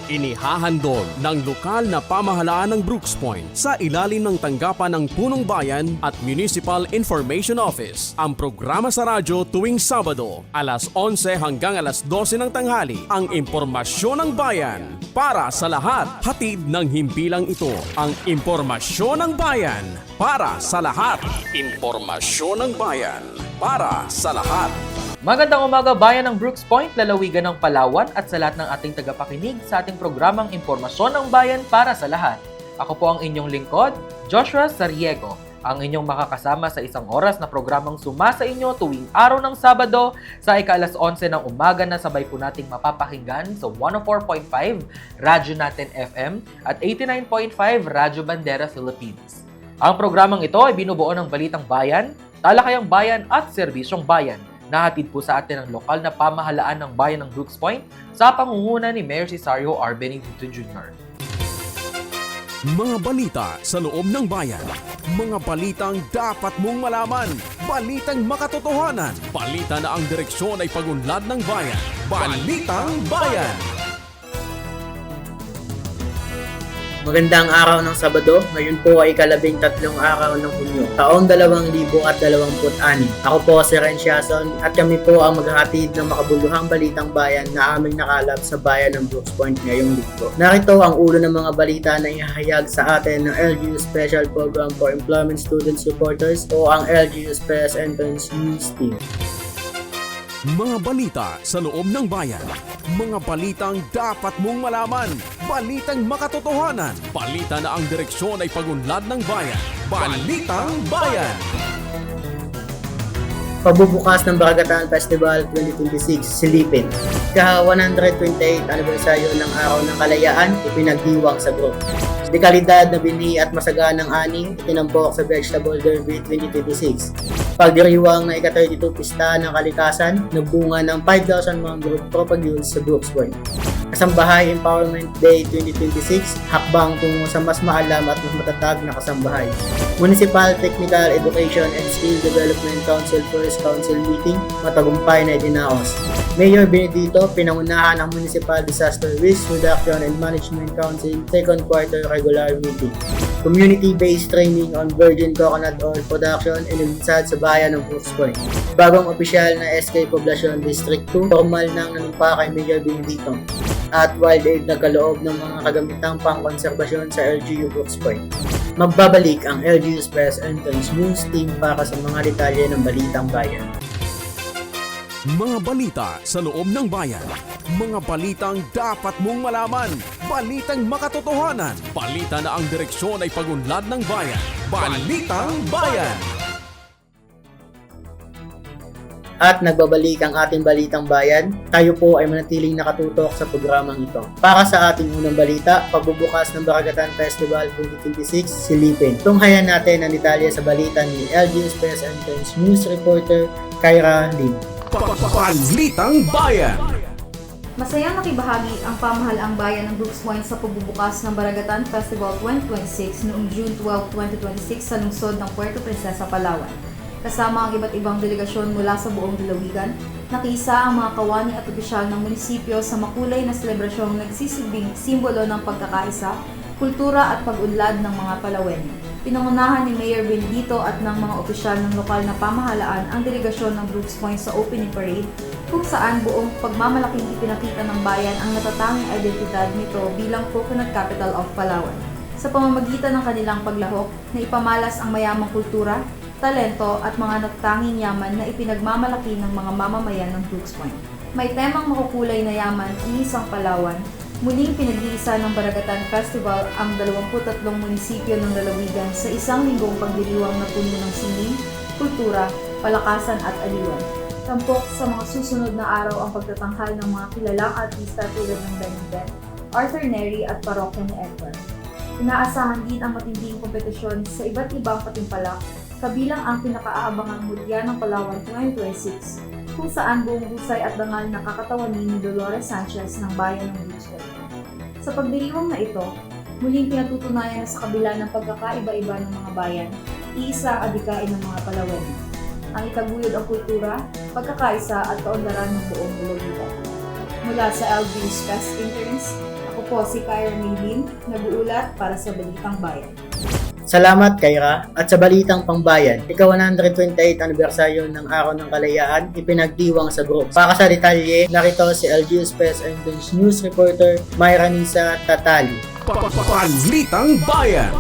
Inihahandog ng lokal na pamahalaan ng Brooks Point sa ilalim ng tanggapan ng Punong Bayan at Municipal Information Office ang programa sa radyo tuwing Sabado, alas 11 hanggang alas 12 ng tanghali, ang impormasyon ng bayan para sa lahat. Hatid ng himpilang ito, ang impormasyon ng bayan para sa lahat. Impormasyon ng bayan para sa lahat. Magandang umaga bayan ng Brooks Point, lalawigan ng Palawan at sa lahat ng ating tagapakinig sa ating programang Impormasyon ng Bayan para sa lahat. Ako po ang inyong lingkod, Joshua Sariego, ang inyong makakasama sa isang oras na programang sumasa inyo tuwing araw ng Sabado sa ika-alas 11 ng umaga na sabay po nating mapapakinggan sa 104.5 Radyo Natin FM at 89.5 Radyo Bandera Philippines. Ang programang ito ay binubuo ng Balitang Bayan, Talakayang Bayan at Serbisyong Bayan. Nahatid po sa atin ang lokal na pamahalaan ng bayan ng Brooks Point sa pangunguna ni Mayor Cesario R. Benedicto Jr. Mga balita sa loob ng bayan. Mga balitang dapat mong malaman. Balitang makatotohanan. Balita na ang direksyon ay pagunlad ng bayan. Balitang Bayan. Magandang araw ng Sabado, ngayon po ay ika-13 araw ng Hunyo, taong 2026. Ako po si Ren Siason at kami po ang maghahatid ng makabuluhang balitang bayan na aming nakalap sa bayan ng Brooks Point ngayong linggo. Narito ang ulo ng mga balita na ihahayag sa atin ng LGU Special Program for Employment Students Reporters o ang LGU Express Entrance News Team. Mga balita sa loob ng bayan. Mga balitang dapat mong malaman. Balitang makatotohanan. Balita na ang direksyon ay pagunlad ng bayan. Balitang Bayan. Pagbubukas ng Baragatan Festival 2026, silipin. Ika-128 anibersaryo ng Araw ng Kalayaan, ipinagdiwang sa Brooks. Dekalidad na binhi at masaganang ani, itinampok sa Vegetable Derby 2026. Pagdiriwang na ika-32 pista ng kalikasan, nagbunga ng 5,000 mangrove propagules sa Brooks Point. Kasambahay Empowerment Day 2026, hakbang tungo sa mas maalam at mas matatag na kasambahay. Municipal Technical Education and Skill Development Council First Council Meeting, matagumpay na idinaos. Mayor Benedicto, pinangunahan ang Municipal Disaster Risk Reduction and Management Council Second Quarter Regular Meeting. Community-based training on virgin coconut oil production inilunsad sa bayan ng Brooks Point. Bagong opisyal na SK Poblacion District 2, formal nang nanumpa kay Mayor Benedicto. At WildAid nagkaloob ng mga kagamitang pangkonserbasyon sa LGU Brooks Point. Magbabalik ang LGU Express Entrance News Team para sa mga detalye ng Balitang Bayan. Mga balita sa loob ng bayan. Mga balitang dapat mong malaman. Balitang makatotohanan. Balita na ang direksyon ay pagunlad ng bayan. Balitang Bayan. At nagbabalik ang ating Balitang Bayan, tayo po ay manatiling nakatutok sa programang ito. Para sa ating unang balita, pagbubukas ng Baragatan Festival 2026, silipin. Tunghayan natin ang detalye sa balita ni LGU Express Entrance News Reporter Kyra Lim. Balitang Bayan. Masayang nakibahagi ang pamahalaang bayan ng Brooks Point sa pagbubukas ng Baragatan Festival 2026 noong June 12, 2026 sa lungsod ng Puerto Princesa, Palawan. Kasama ang iba't ibang delegasyon mula sa buong lalawigan, nakiisa ang mga kawani at opisyal ng munisipyo sa makulay na selebrasyong nagsisilbing simbolo ng pagkakaisa, kultura at pag-unlad ng mga Palawenyo. Pinangunahan ni Mayor Benedicto at ng mga opisyal ng lokal na pamahalaan ang delegasyon ng Brooks Point sa opening parade, kung saan buong pagmamalaking ipinakita ng bayan ang natatanging identidad nito bilang Coconut Capital of Palawan, sa pamamagitan ng kanilang paglahok na ipamalas ang mayamang kultura, talento at mga natatanging yaman na ipinagmamalaki ng mga mamamayan ng Brooks Point. May temang makukulay na yaman, iisang Palawan. Muling pinag-iisa ng Baragatan Festival ang 23 munisipyo ng lalawigan sa isang linggong pagdiriwang na puno ng sining, kultura, palakasan at aliwan. Tampok sa mga susunod na araw ang pagtatanghal ng mga kilalang artista tulad ng Benny Ben, Arthur Neri at parokya ni Edward. Inaasahan din ang matinding kompetisyon sa iba't ibang patimpalak, kabilang ang pinakaabangang Murya ng Palawan 2026, kung saan buong husay at dangal na kakatawanin ni Dolores Sanchez ng bayan ng Brooks Point. Sa pagdiriwang na ito, muling pinatutunayan na sa kabila ng pagkakaiba-iba ng mga bayan, iisa ang adikain ng mga Palawenyo. Ang itaguyod ang kultura, pagkakaisa at kaunlaran ng buong lalawigan. Mula sa LGU's Best Interns, ako po si Kyra Maylin, nag-uulat para sa Balitang Bayan. Salamat, Kyra. At sa Balitang Pangbayan, ika-128 anibersaryo ng Araw ng Kalayaan, ipinagdiwang sa Brooks. Para sa detalye, narito si LGU's Best Interns News Reporter Myra Nisa Tatali. Balitang Bayan.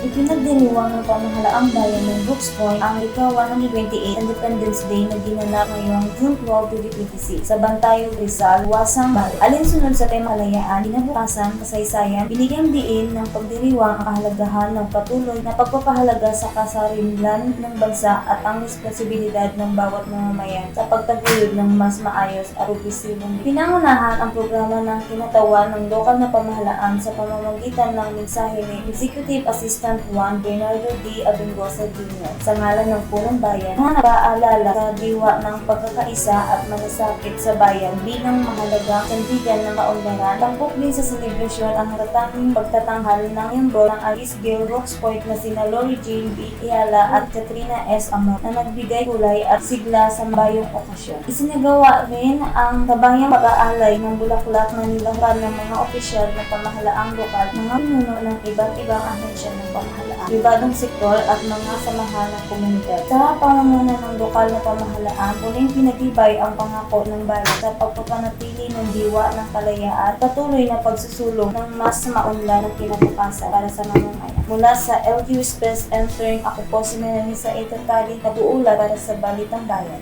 Ipinagdiriwang ng pamahalaang bayan ng Brooks Point ang ika-128 Independence Day na ginanap ngayong June 12, 2026 sa Bantayo, Rizal, Wasang Bari. Alinsunod sa tema kalayaan, kinabukasan, kasaysayan, binigyang diin ng pagdiriwang ang kahalagahan ng patuloy na pagpapahalaga sa kasarinlan ng bansa at ang responsibilidad ng bawat mamamayan sa pagtaguyod ng mas maayos at progresibong. Pinangunahan ang programa ng kinatawan ng lokal na pamahalaan sa pamamagitan ng mensahe ni Executive Assistant Juan Bernardo D. Abengosa Jr. sa ngalan ng Punong Bayan na nag-aalala sa diwa ng pagkakaisa at malasakit sa bayan bilang mahalagang sandigan ng kaunlaran. Tampok din sa selebrasyon ang natatanging pagtatanghal ng miyembro ng Alice Gill Brooks Point na sina Lori Jane B. Ihala at Katrina S. Amor na nagbigay kulay at sigla sa bayong okasyon. Isinagawa rin ang kabayang pag-aalay ng bulaklak na nilaban ng mga opisyal na pamahalaang lokal, mga pinuno ng iba't ibang ahensya ng pamahalaan, pribadong sektor at mga samahan ng komunidad. Sa pamumuno ng lokal na pamahalaan, muling pinagtibay ang pangako ng bayan sa pagpapanatili ng diwa ng kalayaan, patuloy na pagsusulong ng mas maunlad ng kinabukasan para sa mamamayan. Mula sa LGU's Best Intern, ako po si Myra Nisa Tatali, nag-uulat para sa Balitang Bayan.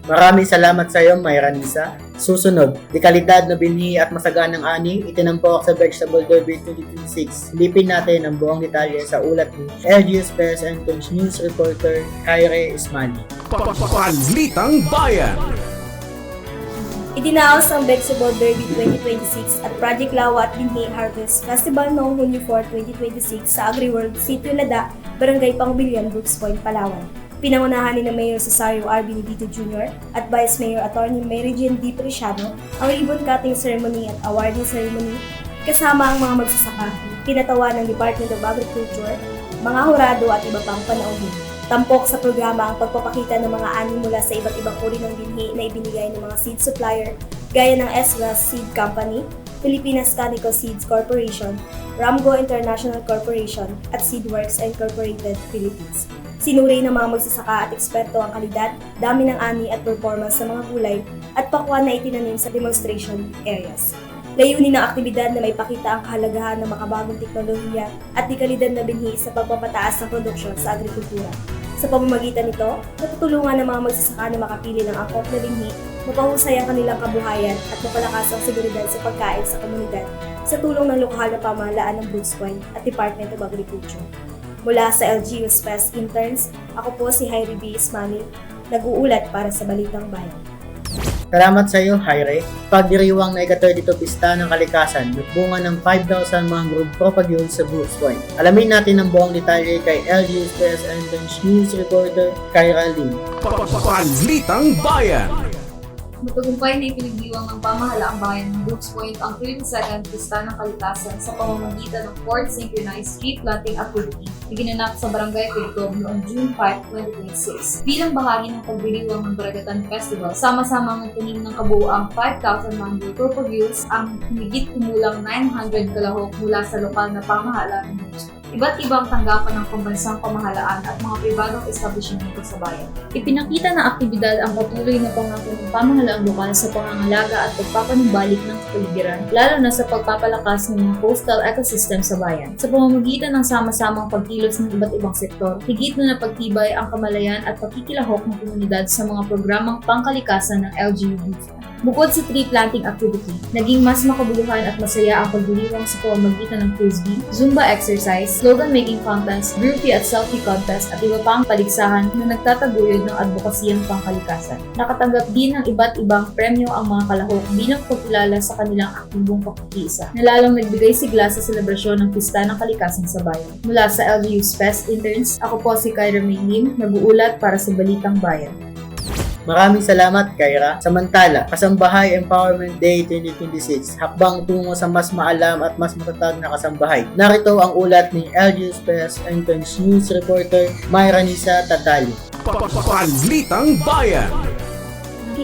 Maraming salamat sa iyo, Myra Nisa. Susunod, dekalidad na binhi at masaganang ani, itinampok sa Vegetable Derby 2026. Silipin natin ang buong detalye sa ulat ni LGU's Best Interns News Reporter Kyra Ismani. Balitang Bayan. Itinaos ang Vegetable Derby 2026 at Project Lawa at Binhi Harvest Festival noong Hunyo 4, 2026 sa AgriWorld, Sitio Lada, Barangay Pangubilian, Brooks Point, Palawan. Pinangunahan ni na Mayor Cesario R. Benedito Jr. at Vice Mayor Atty. Mary Jane D. Preciado ang ribbon cutting ceremony at awarding ceremony kasama ang mga magsasaka, kinatawa ng Department of Agriculture, mga hurado at iba pang panauhin. Tampok sa programa ang pagpapakita ng mga ani mula sa iba't ibang uri ng binhi na ibinigay ng mga seed supplier gaya ng Esras Seed Company, Pilipinas Canico Seeds Corporation, Ramgo International Corporation at Seedworks Incorporated Philippines. Sinuri ng mga magsasaka at eksperto ang kalidad, dami ng ani at performance sa mga gulay at pakwan na itinanim sa demonstration areas. Layunin ng aktibidad na may pakita ang kahalagahan ng makabagong teknolohiya at dekalidad na binhi sa pagpapataas ng produksyon sa agrikultura. Sa pamamagitan nito, natutulungan ng mga magsasaka na makapili ng angkop na binhi, mapahusay ang kanilang kabuhayan at mapalakas ang seguridad sa pagkain sa komunidad sa tulong ng lokal na pamahalaan ng Brooks Point at Department of Agriculture. Mula sa LGU's Best Interns, ako po si Hyrie B. Ismani, nag-uulat para sa Balitang Bayan. Salamat sa iyo, Hyre. Pagdiriwang na ika-32 pista ng kalikasan, nagbunga ng 5,000 mangrove propagules sa Brooks Point. Alamin natin ang buong detalye kay LGU's Best Interns News Reporter Kyra Lim. Balitang Bayan. Matagumpay na ipinagdiwang ng pamahalaang bayan ng Brooks Point ang 32nd Pista ng Kalikasan sa pamamagitan ng 4th Synchronized Tree Planting Activity na ginanap sa Barangay Pilitog noong June 5, 2026. Bilang bahagi ng pagdiriwang ng Baragatan Festival, sama-sama ang nagtanim ng kabuuang 5,000 mangrove propagules ang humigit kumulang 900 kalahok mula sa lokal na pamahalaan ng Brooks Point. Iba't ibang tanggapan ng pambansang pamahalaan at mga pribadong establishmento sa bayan. Ipinakita ng aktibidad ang patuloy na pangako ng pamahalaang lokal sa pangangalaga at pagpapanumbalik ng kapaligiran, lalo na sa pagpapalakas ng mga coastal ecosystem sa bayan. Sa pamamagitan ng sama-samang pagkilos ng iba't ibang sektor, higit na napagtibay ang kamalayan at pakikilahok ng komunidad sa mga programang pangkalikasan ng LGU. Bukod sa tree planting activity, naging mas makabuluhan at masaya ang pagdiriwang sa pamamagitan ng frisbee, Zumba exercise, slogan making contest, groupie at selfie contest at iba pang paligsahan na nagtataguyod ng advokasiyang pangkalikasan. Nakatanggap din ng iba't ibang premyo ang mga kalahok bilang pagkilala sa kanilang aktibong pakikiisa, na lalong nagbigay sigla sa selebrasyon ng Pista ng Kalikasan sa Bayan. Mula sa LGU's Best Interns, ako po si Kyra Maylin, nag-uulat para sa Balitang Bayan. Maraming salamat, Kyra. Samantala, Kasambahay Empowerment Day 2026, hakbang tungo sa mas maalam at mas matatag na kasambahay. Narito ang ulat ni LGU's Best Interns News Reporter Myra Nisa Tatali. Balitang Bayan.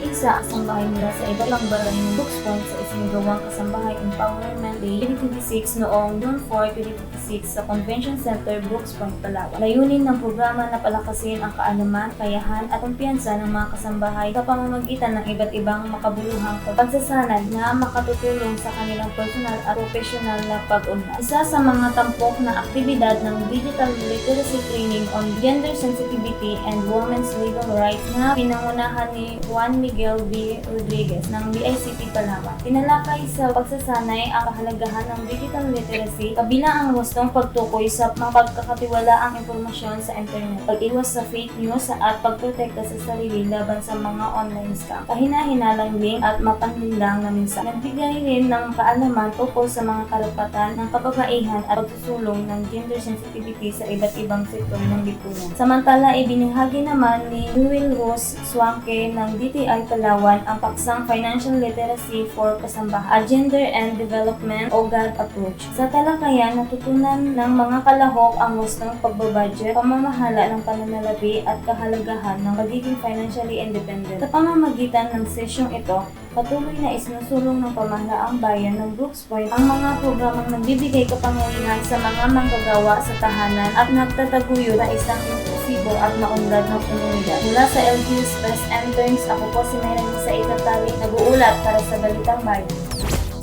Nag-iisa ang kasambahay mula sa iba't ibang barangay ng Brooks Point sa isinagawang Kasambahay Empowerment Day 2026 noong June 4, 2026 sa Convention Center, Brooks Point, Palawan. Layunin ng programa na palakasin ang kaalaman, kayahan at kumpiyansa ng mga kasambahay sa pamamagitan ng iba't ibang makabuluhang pagsasanay na makatutulong sa kanilang personal at professional na pag-unlad. Isa sa mga tampok na aktibidad ng Digital Literacy Training on Gender Sensitivity and Women's Legal Rights na pinangunahan ni Juan Miguel V. Rodriguez ng BICT Palawan. Tinalakay sa pagsasanay ang kahalagahan ng digital literacy kabilang ang wastong pagtukoy sa mapagkakatiwalaang impormasyon sa internet, pag-iwas sa fake news at pagprotekta sa sarili laban sa mga online scam, kahina-hinalang link at mapanlinlang na minsan. Nagbigay rin ng kaalaman tungkol sa mga karapatan ng kababaihan at pagsusulong ng gender sensitivity sa iba't ibang sektor ng lipunan. Samantala, ibinahagi naman ni Will Rose Swanke ng DTI Palawan ang paksang Financial Literacy for Kasambahay, a Gender and Development o GAD approach. Sa talakayan, natutunan ng mga kalahok ang wastong pagbabudget, pamamahala ng pananalapi at kahalagahan ng pagiging financially independent. Sa pamamagitan ng sesyong ito, patuloy na isinusulong ng pamahalaang bayan ng Brooks Point ang mga programang nagbibigay kapangyarihan sa mga manggagawa sa tahanan at nagtataguyod na isang inklusibo at maunlad ng komunidad. Mula sa LGU's Best Interns, ako po si Mayra Nisa Itatali, nag-uulat para sa Balitang Bayan.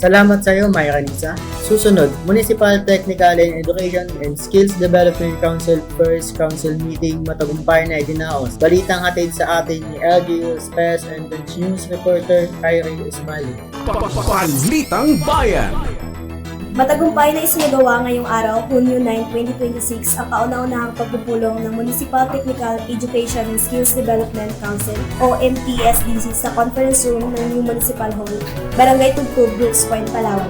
Salamat sa iyo, Mayra Nisa. Susunod, Municipal Technical and Education and Skills Development Council First Council Meeting matagumpay na idinaos. Balitang hatid sa atin ni LGU Space and News Reporter Kyrie Ismali. Balitang Bayan. Matagumpay na isinagawa ngayong araw, Hunyo 9, 2026, ang kauna-unahang pagpupulong ng Municipal Technical Education and Skills Development Council o MTSDC sa conference room ng New Municipal Hall, Barangay Tugtog, Brooks Point, Palawan.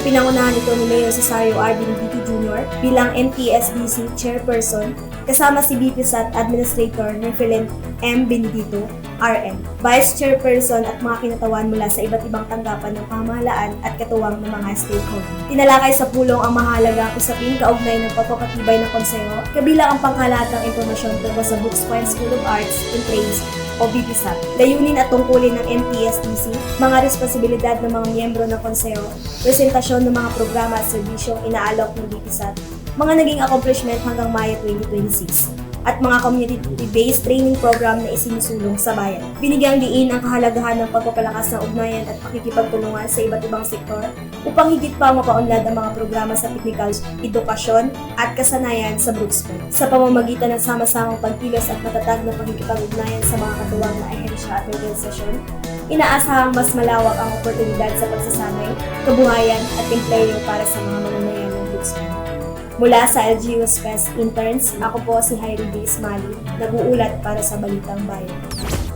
Pinangunahan ito ni Mayor Cesario R. Benedito Jr. bilang MTSDC Chairperson, kasama si BPSAT Administrator Nerfelin M. Benedito, RM, Vice Chairperson at mga kinatawan mula sa iba't ibang tanggapan ng pamahalaan at katuwang ng mga stakeholder. Tinalakay sa pulong ang mahalagang usaping kaugnay ng pagpapatibay ng konseho, kabilang ang pangkalahatang impormasyon tungkol sa Brooks Point School of Arts and Trades o BPSAT. Layunin at tungkulin ng MTSDC, mga responsibilidad ng mga miyembro ng konseho, presentasyon ng mga programa at serbisyong inaalok ng BPSAT, mga naging accomplishment hanggang Mayo 2026, at mga community-based training program na isinusulong sa bayan. Binigyang diin ang kahalagahan ng pagpapalakas ng ugnayan at pakikipagtulungan sa iba't ibang sektor upang higit pa mapaunlad ang mga programa sa teknikal, edukasyon at kasanayan sa Brooks Point. Sa pamamagitan ng sama-samang pagkilos at matatag na pakikipag-ugnayan sa mga katuwang na ahensya at organisasyon, inaasahang mas malawak ang oportunidad sa pagsasanay, kabuhayan at empleyo para sa mga mamamayan ng Brooks Point. Mula sa LGU's Best Interns, ako po si Jaire D. Ismali, nag-uulat para sa Balitang Bayan.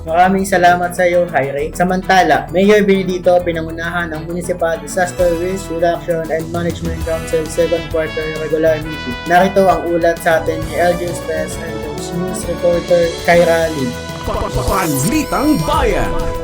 Maraming salamat sa iyo, Jaire. Samantala, Mayor Benedito pinangunahan ang Municipal Disaster Risk Reduction and Management Council Second Quarter Regular Meeting. Narito ang ulat sa atin ni LGU's Best and News Reporter Kyra Lee. Balitang Bayan.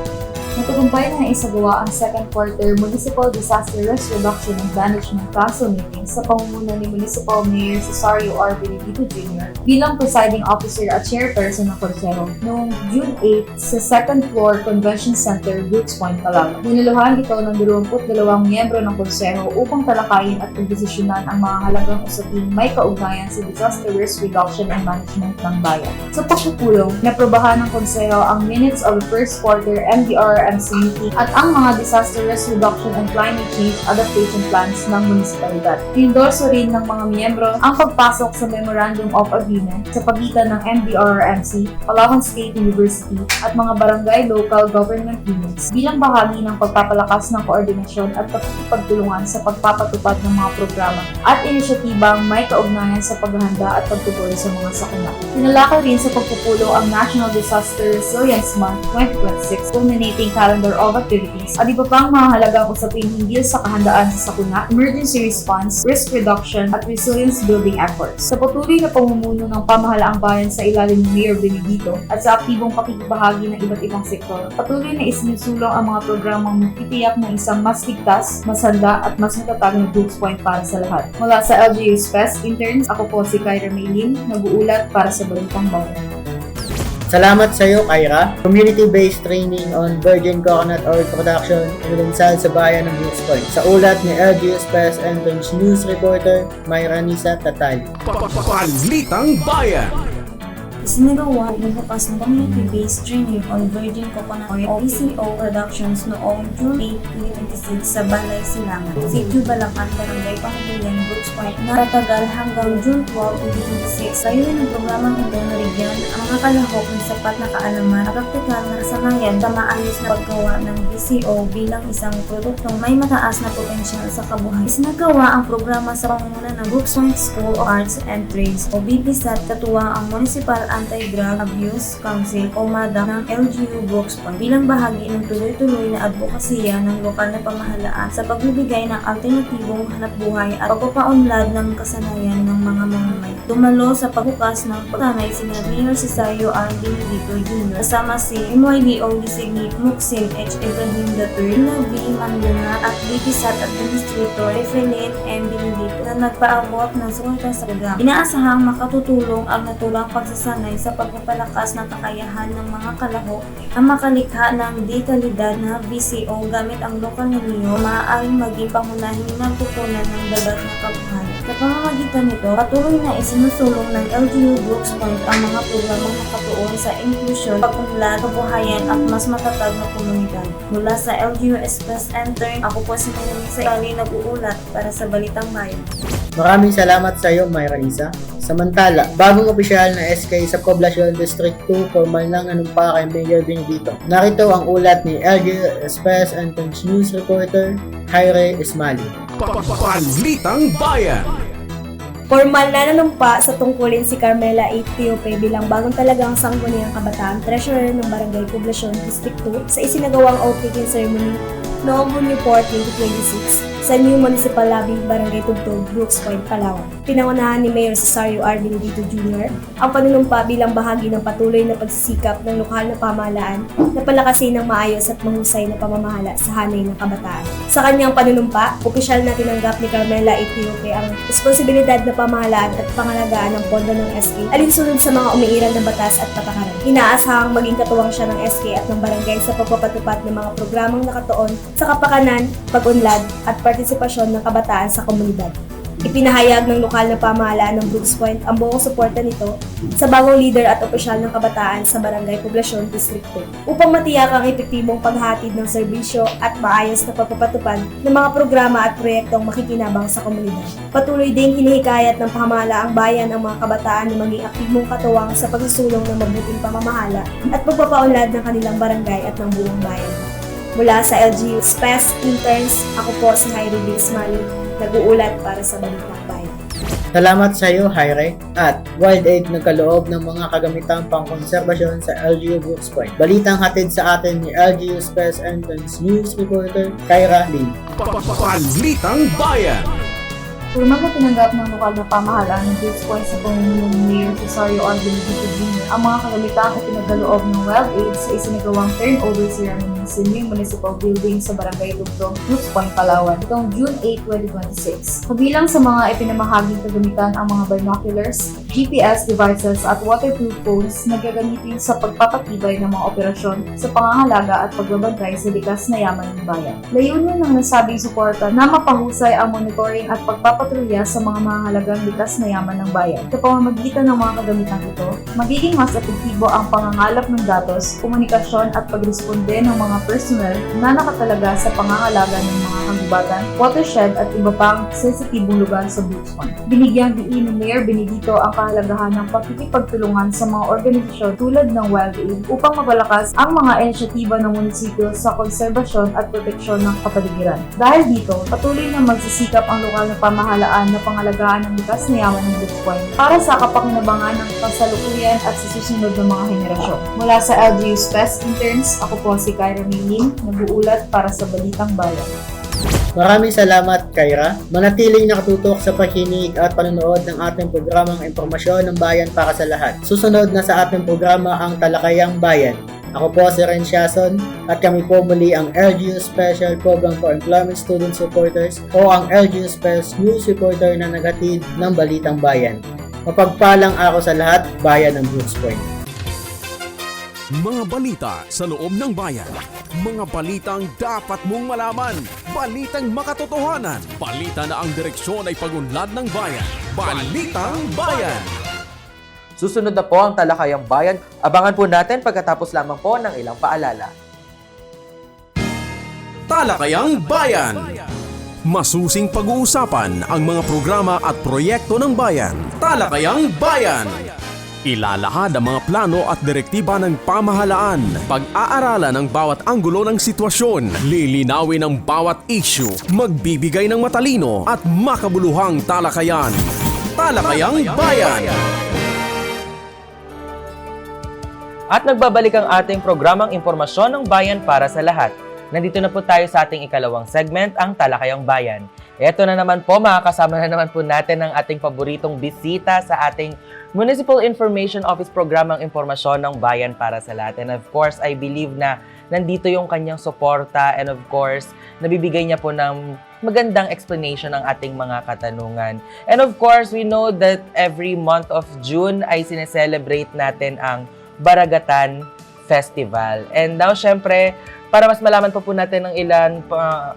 Matagumpay na isagawa ang second quarter Municipal Disaster Risk Reduction and Management Council meeting sa pamumuno ni Municipal Mayor Cesario R. Benedito Jr. bilang presiding officer at chairperson ng konseho noong June 8 sa second floor Convention Center, Brooks Point, Palawan. Nilaluhan ito ng 22 miyembro ng konseho upang talakayin at pagdesisyonan ang mga halagang usaping may kaugnayan sa disaster risk reduction and management ng bayan. Sa pagpupulong, naprobahan ng konseho ang minutes of the first quarter MDR meeting at ang mga disaster risk reduction and climate change adaptation plans ng munisipalidad. Inendorso rin ng mga miyembro ang pagpasok sa Memorandum of Agreement sa pagitan ng MDRRMC, Palawan State University at mga barangay local government units bilang bahagi ng pagpapalakas ng koordinasyon at pagtulungan sa pagpapatupad ng mga programa at inisyatibang may kaugnayan sa paghahanda at pagtutuloy sa mga sakuna. Tinalakay rin sa pagpupulo ang National Disaster Resilience Month 2026 culminating calendar of activities at iba pang mga halagang usapin hinggil sa kahandaan sa sakuna, emergency response, risk reduction at resilience building efforts. Sa patuloy na pamumuno ng pamahalaang bayan sa ilalim ni Mayor Benedito at sa aktibong pakikibahagi ng iba't ibang sektor, patuloy na isinusulong ang mga programang magtitiyak ng isang mas ligtas, mas handa at mas matatag na Brooks Point para sa lahat. Mula sa LGU's Best Interns, ako po si Kyra Maylin, nag-uulat para sa Balitang Bayan. Salamat sa iyo, Kyra. Community-based training on virgin coconut oil production inilunsad sa bayan ng Brooks Point. Sa ulat ni LGU Press Entrance News Reporter, Mayranisa Tatali. Balitang Bayan. Isinagawa yung bukas ng community-based training on virgin coconut oil o VCO productions noong June 8, 2026 sa Balay Silangan, Sitio Balacan, Barangay Pangilinan, Brooks Point na tatagal hanggang June 12, 2026. Layunin ng programang ito na rigyan ang mga kalahok ng sapat na kaalaman at praktikal na kasanayan sa maayos na paggawa ng VCO bilang isang produktong may mataas na potensyal sa kabuhay. Isinagawa ang programa sa pangunguna ng Brooks Point School of Arts and Trades o BPSAT katuwang ang Municipal Anti-Drug Abuse Council o MADA ng LGU Brooks Point bilang bahagi ng tuloy-tuloy na advokasya ng lokal na pamahalaan sa pagbibigay ng alternatibong hanapbuhay at pagpapaunlad ng kasanayan ng mga mamamay. Dumalo sa pagbukas ng pagtanay si Mayor Cesario R. Benedito Jr. kasama si MYDO Designate Muxin H. Ibrahim III, V. Manduna at BPSAT Administrator Evelyn M. Benedito na nagpaabot ng suwata sa program. Inaasahang makatutulong ang natulang pagsasanay sa pagpapalakas ng kakayahan ng mga kalahok na makalikha ng dekalidad na VCO gamit ang lokal na niyo, maaaring maging pangunahing nagpupunan ng dagat na kabuhayan. Sa pamamagitan nito, patuloy na isinusulong ng LGU Brooks Point ang mga programang nakatuon sa inklusyon, pag-unlad, kabuhayan at mas matatag na komunidad. Mula sa LGU Express Intern, ako po si Mayranisa Tatali nag-uulat para sa Balitang Bayan. Maraming salamat sa iyo, Mayranisa. Samantala, bagong opisyal na SK sa Poblacion District 2 formal nang nanumpa kay Mayor Benedito. Narito ang ulat ni LGU Express Entrance News Reporter, Jaire Ismali. Balitang Bayan. Formal na nanumpa sa tungkulin si Carmela Etiope bilang bagong talagang sangguniang kabataan treasurer ng Barangay Poblacion District 2 sa isinagawang oath-taking ceremony noong Hunyo 4, 2026 sa New Municipal Lobby, Barangay Tugtog, Brooks Point, Palawan. Pinangunahan ni Mayor Cesario R. Benedito Jr. ang panunumpa bilang bahagi ng patuloy na pagsisikap ng lokal na pamahalaan na palakasin ng maayos at mahusay na pamamahala sa hanay ng kabataan. Sa kanyang panunumpa, opisyal na tinanggap ni Carmela Etiope ang responsibilidad na pamahalaan at pangalagaan ng pondo ng SK alinsunod sa mga umiiral ng batas at patakaran. Inaasahang maging katuwang siya ng SK at ng barangay sa pagpapatupad ng mga programang nakatuon sa kapakanan, pag-unlad at partisipasyon ng kabataan sa komunidad. Ipinahayag ng lokal na pamahalaan ng Brooks Point ang buong suporta nito sa bagong leader at opisyal ng kabataan sa Barangay Poblacion District 2 upang matiyak ang epektibong paghatid ng serbisyo at maayos na pagpapatupad ng mga programa at proyektong makikinabang sa komunidad. Patuloy ding hinihikayat ng pamahalaang bayan ang mga kabataan na maging aktibong katuwang sa pagsusulong ng mabuting pamamahala at pagpapaunlad ng kanilang barangay at ng buong bayan. Mula sa LGU Express Interns, ako po si Jaire Ismali, nag-uulat para sa Balitang Bayan. Salamat sa iyo, Jaire. At Wild Aid nagkaloob ng mga kagamitang pangkonserbasyon sa LGU Brooks Point. Balitang hatid sa atin ni LGU Express Entrance News Reporter, Kyra Lee. Balitang Bayan. Formal na tinanggap ng lokal na pamahalaan ng Brooks Point sa pangunguna ni Mayor Cesario R. Benedito Jr. ang mga kagamitang ipinagkaloob ng Wild Aid sa isinagawang turnover ceremony sa New Municipal Building sa Barangay Tugtog, Brooks Point, Palawan, itong June 8, 2026. Kabilang sa mga ipinamahaging kagamitan ang mga binoculars, GPS devices at waterproof phones na gagamitin sa pagpapatibay ng mga operasyon sa pangangalaga at pagbabantay sa likas na yaman ng bayan. Layunin ng nasabing suporta na mapahusay ang monitoring at pagpapatrolya sa mga mahalagang likas na yaman ng bayan. Sa pamamagitan ng mga kagamitan ito, magiging mas epektibo ang pangangalap ng datos, komunikasyon at pagresponde ng mga personnel na nakatalaga sa pangangalaga ng mga kagubatan, watershed at iba pang sensitibong lugar sa Brooks Point. Binigyang diin ni Mayor Benedito ang kahalagahan ng pakikipagtulungan sa mga organisasyon tulad ng Wild Aid upang mapalakas ang mga inisyatiba ng munisipyo sa konserbasyon at proteksyon ng kapaligiran. Dahil dito, patuloy na magsisikap ang lokal na pamahalaan na pangalagaan ng likas na yaman ng Brooks Point para sa kapakinabangan ng kasalukuyan at sa susunod na mga henerasyon. Mula sa LGU Space Interns, ako po si Kyra Lee, nag-uulat para sa Balitang Bayan. Maraming salamat, Kyra. Manatiling nakatutok sa pakikinig at panonood ng ating programang Impormasyon ng Bayan para sa lahat. Susunod na sa ating programa ang Talakayang Bayan. Ako po si Ren Siason at kami po muli ang LGU Special Program for Employment Student Supporters o ang LGU Special News Reporter na naghatid ng Balitang Bayan. Mapagpalang ako sa lahat, bayan ng Brooks Point. Mga balita sa loob ng bayan. Mga balitang dapat mong malaman. Balitang makatotohanan. Balita na ang direksyon ay pag-unlad ng bayan. Balitang Bayan! Susunod na po ang Talakayang Bayan. Abangan po natin pagkatapos lamang po ng ilang paalala. Talakayang Bayan! Masusing pag-uusapan ang mga programa at proyekto ng bayan. Talakayang Bayan! Ilalahad ang mga plano at direktiba ng pamahalaan. Pag-aaralan ang bawat anggulo ng sitwasyon. Lilinawin ang bawat issue. Magbibigay ng matalino at makabuluhang talakayan. Talakayang Bayan! At nagbabalik ang ating programang Impormasyon ng Bayan para sa lahat. Nandito na po tayo sa ating ikalawang segment, ang Talakayang Bayan. Ito na naman po, makakasama na naman po natin ang ating paboritong bisita sa ating Municipal Information Office Programang Impormasyon ng Bayan para sa lahat. And of course, I believe na nandito yung kanyang suporta and of course, nabibigay niya po ng magandang explanation ng ating mga katanungan. And of course, we know that every month of June ay sineselebrate natin ang Baragatan Festival. And now, syempre, para mas malaman po natin ng ilan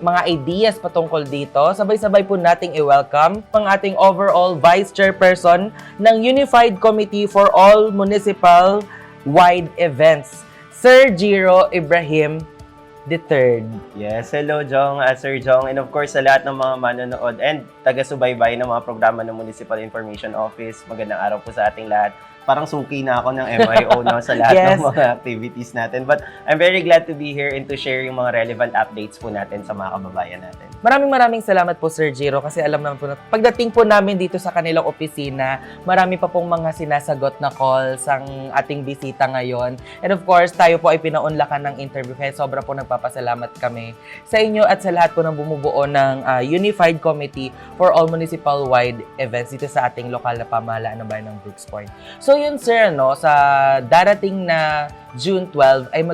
mga ideas patungkol dito, sabay-sabay po nating i-welcome ang ating overall Vice Chairperson ng Unified Committee for All Municipal Wide Events, Sir Jiro Ibrahim III. Yes, hello Jong, Sir Jong, and of course sa lahat ng mga manonood and taga-subaybay ng mga programa ng Municipal Information Office. Magandang araw po sa ating lahat. Parang suki na ako ng MIO no, sa lahat Yes. ng mga activities natin. But I'm very glad to be here and to share yung mga relevant updates po natin sa mga kababayan natin. Maraming salamat po Sir Jiro kasi alam naman po na pagdating po namin dito sa kanilang opisina, marami pa pong mga sinasagot na calls ang ating bisita ngayon. And of course, tayo po ay pinaunlakan ng interview kaya sobra po nagpapasalamat kami sa inyo at sa lahat po ng bumubuo ng Unified Committee for All Municipal Wide Events dito sa ating lokal na pamahalaan ng bayan ng Brooks Point. So yun sir, no, sa darating na June 12 ay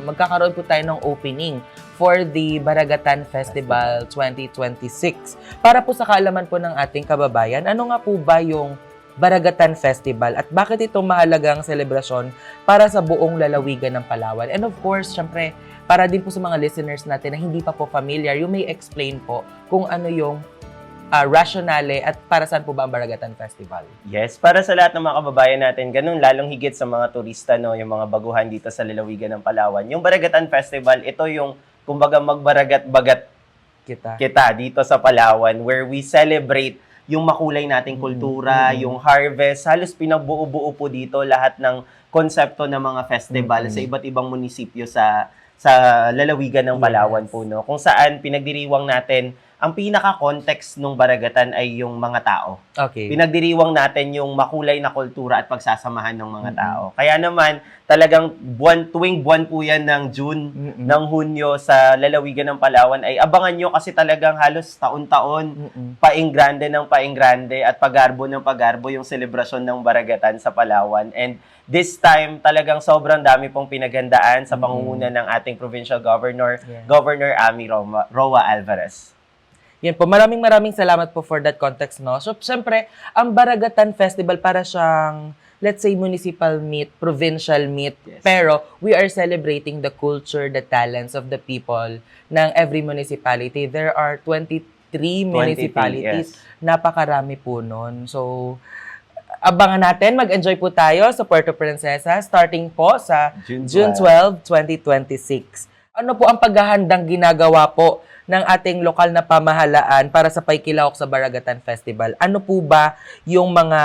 magkakaroon po tayo ng opening for the Baragatan Festival 2026. Para po sa kaalaman po ng ating kababayan, ano nga po ba yung Baragatan Festival at bakit ito mahalagang selebrasyon para sa buong lalawigan ng Palawan? And of course, syempre, para din po sa mga listeners natin na hindi pa po familiar, you may explain po kung ano yung rationale at para saan po ba ang Baragatan Festival? Yes, para sa lahat ng mga kababayan natin, ganun lalong higit sa mga turista, no, yung mga baguhan dito sa lalawigan ng Palawan. Yung Baragatan Festival, ito yung kumbaga magbaragat-bagat kita dito sa Palawan where we celebrate yung makulay nating kultura, yung harvest. Halos pinagbuo-buo po dito lahat ng konsepto ng mga festival sa iba't ibang munisipyo sa lalawigan ng Palawan po, no? Kung saan pinagdiriwang natin ang pinaka-context ng Baragatan ay yung mga tao. Okay. Pinagdiriwang natin yung makulay na kultura at pagsasamahan ng mga tao. Kaya naman, talagang tuwing buwan po yan ng June, ng Hunyo sa lalawigan ng Palawan ay abangan nyo kasi talagang halos taon-taon painggrande ng painggrande at pagarbo ng pagarbo yung selebrasyon ng Baragatan sa Palawan. And this time, talagang sobrang dami pong pinaghandaan sa pangunguna ng ating Provincial Governor, Governor Amy Roa Alvarez. Yan po, maraming salamat po for that context, no? So, syempre, ang Baragatan Festival para siyang, let's say, municipal meet, provincial meet, pero we are celebrating the culture, the talents of the people ng every municipality. There are 23 municipalities. Napakarami po nun. So, abangan natin, mag-enjoy po tayo sa Puerto Princesa starting po sa June 12, 2026. Ano po ang paghahandang ginagawa po ng ating lokal na pamahalaan para sa Paikilahok sa Baragatan Festival? Ano po ba yung mga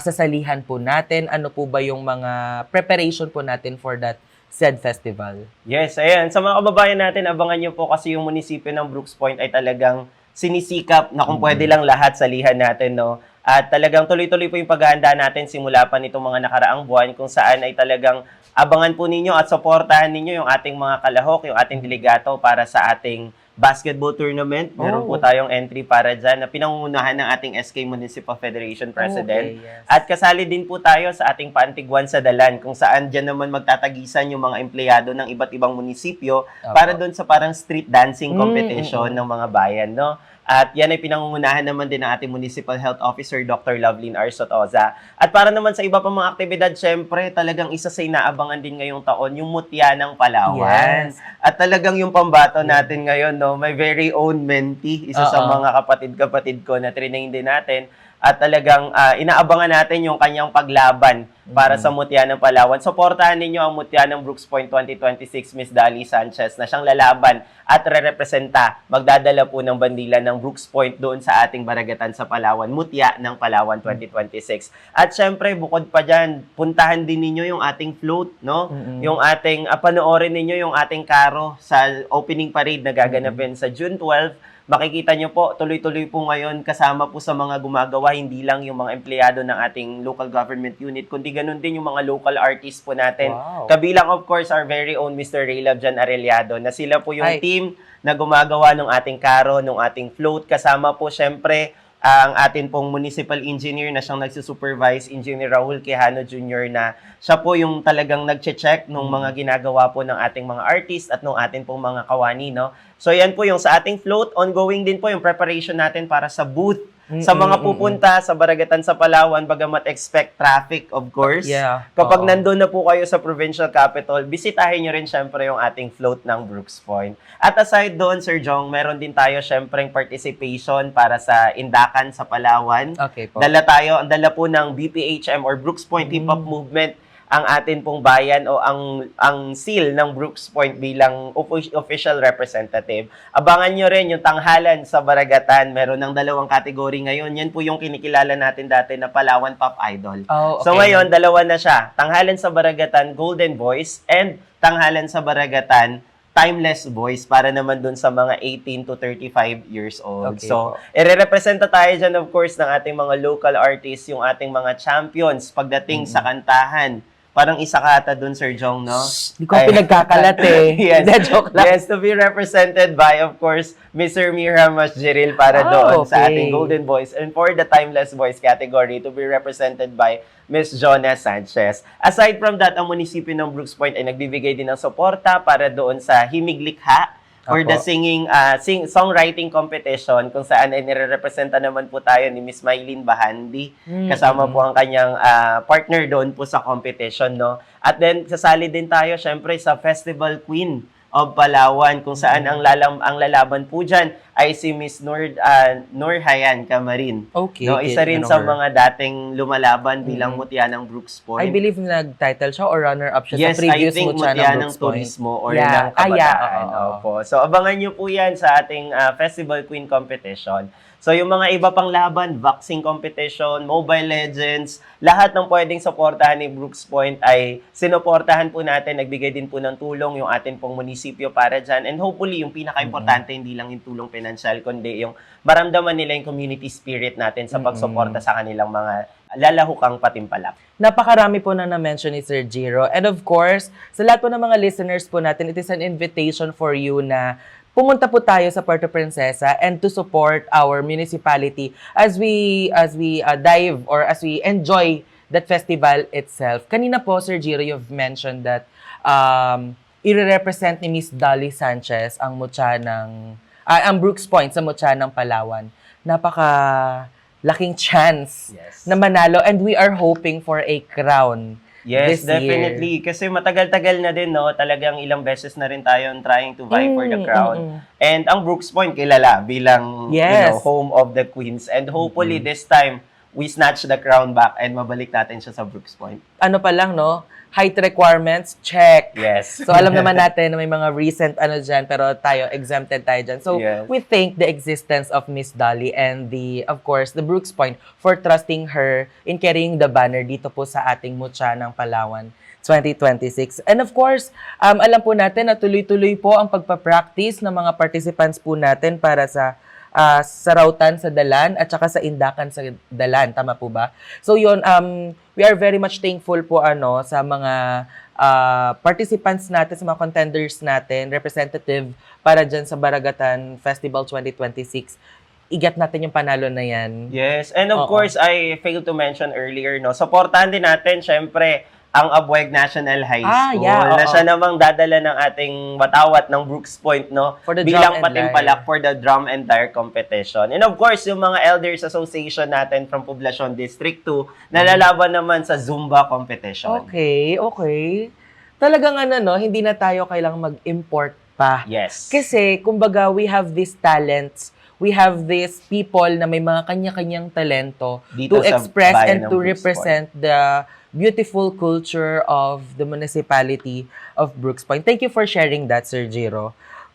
sasalihan po natin? Ano po ba yung mga preparation po natin for that said festival? Yes, ayan. Sa mga kababayan natin, abangan nyo po kasi yung munisipyo ng Brooks Point ay talagang sinisikap na kung pwede lang lahat salihan natin, no? At talagang tuloy-tuloy po yung paghahanda natin simula pa nitong mga nakaraang buwan kung saan ay talagang abangan po ninyo at suportahan ninyo yung ating mga kalahok, yung ating delegato para sa ating basketball tournament. Meron po tayong entry para dyan na pinangungunahan ng ating SK Municipal Federation President. At kasali din po tayo sa ating Paantigwan sa Dalan kung saan dyan naman magtatagisan yung mga empleyado ng iba't ibang munisipyo para doon sa parang street dancing competition ng mga bayan, no? At yan ay pinangungunahan naman din ng ating Municipal Health Officer, Dr. Lovelyn R. Sotoza. At para naman sa iba pang mga aktibidad, syempre, talagang isa sa inaabangan din ngayong taon, yung Mutya ng Palawan. Yes. At talagang yung pambato natin ngayon, no, may very own mentee, isa sa mga kapatid-kapatid ko na trinain din natin. At talagang inaabangan natin yung kanyang paglaban para sa Mutya ng Palawan. Suportahan ninyo ang Mutya ng Brooks Point 2026, Miss Dali Sanchez, na siyang lalaban at re-representa. Magdadala po ng bandila ng Brooks Point doon sa ating baragatan sa Palawan, Mutya ng Palawan 2026. At syempre, bukod pa dyan, puntahan din ninyo yung ating float, no? Yung ating, panoorin ninyo yung ating karo sa opening parade na gaganapin sa June 12. Makikita nyo po, tuloy-tuloy po ngayon kasama po sa mga gumagawa, hindi lang yung mga empleyado ng ating local government unit, kundi ganun din yung mga local artists po natin. Wow. Kabilang of course our very own Mr. Raylab Jan Arellado, na sila po yung team na gumagawa ng ating karo, ng ating float. Kasama po syempre ang atin pong municipal engineer na siyang nagsusupervise, Engineer Raul Quijano Jr., na siya po yung talagang nagche-check ng mga ginagawa po ng ating mga artist at ng atin pong mga kawani, no? So yan po yung sa ating float, ongoing din po yung preparation natin para sa booth sa mga pupunta sa baragatan sa Palawan, bagamat expect traffic, of course. Yeah. Kapag nandun na po kayo sa provincial capital, bisitahin nyo rin syempre yung ating float ng Brooks Point. At aside doon, Sir Jong, meron din tayo syempre participation para sa Indakan sa Palawan. Okay po. Ang dala po ng BPHM or Brooks Point Hip Hop Movement ang atin pong bayan o ang seal ng Brooks Point bilang official representative. Abangan nyo rin yung tanghalan sa baragatan. Meron ng 2 kategory ngayon. Yan po yung kinikilala natin dati na Palawan Pop Idol. Oh, okay. So ngayon, 2 na siya. Tanghalan sa baragatan, Golden Voice, and tanghalan sa baragatan, Timeless Voice, para naman dun sa mga 18 to 35 years old. Okay So, po. i-representa tayo dyan, of course, ng ating mga local artists, yung ating mga champions pagdating sa kantahan. Parang isa kata dun, Sir Jong, no? Hindi ko pinagkakalat eh. Yes. Hindi, joke lang. Yes, to be represented by, of course, Mr. Miriam Masjeril para doon sa okay. ating Golden Voice. And for the Timeless Voice category, to be represented by Miss Jonah Sanchez. Aside from that, ang munisipyo ng Brooks Point ay nagbibigay din ng suporta para doon sa Himig Likha for the songwriting competition, kung saan ay nire-representa naman po tayo ni Miss Mylene Bahandi. Kasama po ang kanyang partner doon po sa competition, no? At then, sasali din tayo, syempre, sa Festival Queen of Palawan, kung saan ang lalaban po dyan ay si Miss Nurhayan Camarin. Okay. No, isa rin sa mga dating lumalaban bilang Mutya ng Brooks Point. I believe nag-title siya or runner-up siya Yes, sa previous I think Mutya Mutya ng ng Brooks Point. Turismo or Yeah. ng Kabataan. Oo. Opo. So, abangan nyo po yan sa ating Festival Queen Competition. So, yung mga iba pang laban, boxing competition, Mobile Legends, lahat ng pwedeng suportahan ni Brooks Point ay sinuportahan po natin. Nagbigay din po ng tulong yung atin pong munisipyo para dyan. And hopefully, yung pinaka-importante, hindi lang yung tulong pinansyal, kundi yung maramdaman nila yung community spirit natin sa pagsuporta sa kanilang mga lalahukang patimpalak. Napakarami po na na-mention ni Sir Jiro. And of course, sa lahat po ng mga listeners po natin, it is an invitation for you na pumunta po tayo sa Puerto Princesa and to support our municipality as we dive or as we enjoy that festival itself. Kanina po, Sir Jiro, you've mentioned that i-represent ni Miss Dali Sanchez ang Mutya ng ang Brooks Point sa Mutya ng Palawan. Laking chance na manalo, and we are hoping for a crown. Yes, this definitely. year. Kasi matagal-tagal na din, no? Talagang ilang beses na rin tayo trying to vie for the crown. And ang Brooks Point kilala bilang home of the Queens. And hopefully this time, we snatch the crown back and mabalik natin siya sa Brooks Point. Ano pa lang, no? Height requirements, check. Yes. So, alam naman natin na may mga recent dyan, pero tayo, exempted tayo dyan. So, we thank the existence of Miss Dolly and of course, the Brooks Point for trusting her in carrying the banner dito po sa ating Mutya ng Palawan 2026. And of course, alam po natin na tuloy-tuloy po ang pagpapractice ng mga participants po natin para sa Rautan sa Dalan at saka sa Indakan sa Dalan. Tama po ba? So yun, we are very much thankful po sa mga participants natin, sa mga contenders natin, representative para dyan sa Baragatan Festival 2026. Igat natin yung panalo na yan. Yes, and of course, I failed to mention earlier, no, supportahan din natin, syempre, ang Abueg National High Ah, School yeah, na oo. siya namang dadala ng ating watawat ng Brooks Point, no? For the bilang drum and patimpalak lyre. for the drum and lyre competition. And of course, yung mga elders association natin from Poblacion District 2 nalalaban naman sa Zumba competition. Okay. Talagang no, hindi na tayo kailangang mag-import pa. Yes. Kasi, kumbaga, we have these talents, we have these people na may mga kanya-kanyang talento Dito to sa express bayan and ng to Brooks represent the beautiful culture of the municipality of Brooks Point. Thank you for sharing that, Sir Jiro.